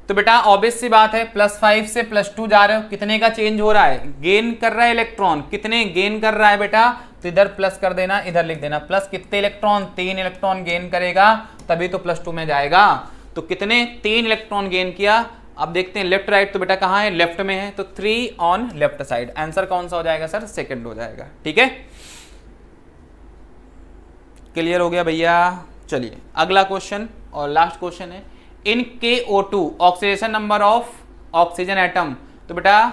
तो बेटा ऑब्वियस सी बात है +5 से +2 जा रहे हो, कितने का चेंज हो रहा है, गेन कर रहा है इलेक्ट्रॉन, कितने गेन कर रहा है बेटा, तो इधर प्लस कर देना, इधर लिख देना प्लस, कितने इलेक्ट्रॉन 3 इलेक्ट्रॉन गेन करेगा तभी तो +2 में जाएगा, तो कितने 3 इलेक्ट्रॉन गेन किया। अब देखते हैं लेफ्ट राइट, तो बेटा कहाँ है लेफ्ट में है, तो 3 ऑन लेफ्ट साइड, आंसर कौन सा हो जाएगा सर सेकंड हो जाएगा, ठीक है। क्लियर हो गया भैया। चलिए अगला क्वेश्चन और लास्ट क्वेश्चन है, इन KO2 oxidation number of oxygen atom, तो बेटा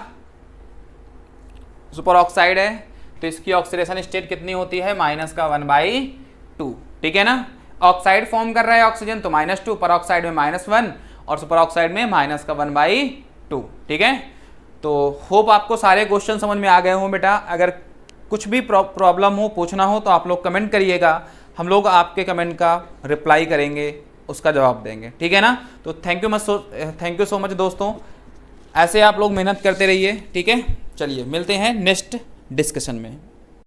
सुपर ऑक्साइड है तो इसकी ऑक्सीडेशन स्टेट कितनी होती है -1/2, ठीक है ना। ऑक्साइड फॉर्म कर रहा है ऑक्सीजन तो -2, पर ऑक्साइड में -1 और सुपर ऑक्साइड में -1/2, ठीक है। तो होप आपको सारे क्वेश्चन समझ में आ गए हों बेटा, अगर कुछ भी प्रॉब्लम हो पूछना हो तो आप लोग कमेंट करिएगा, हम लोग आपके कमेंट का रिप्लाई करेंगे, उसका जवाब देंगे, ठीक है ना। तो थैंक यू सो मच दोस्तों, ऐसे आप लोग मेहनत करते रहिए, ठीक है। चलिए मिलते हैं नेक्स्ट डिस्कशन में।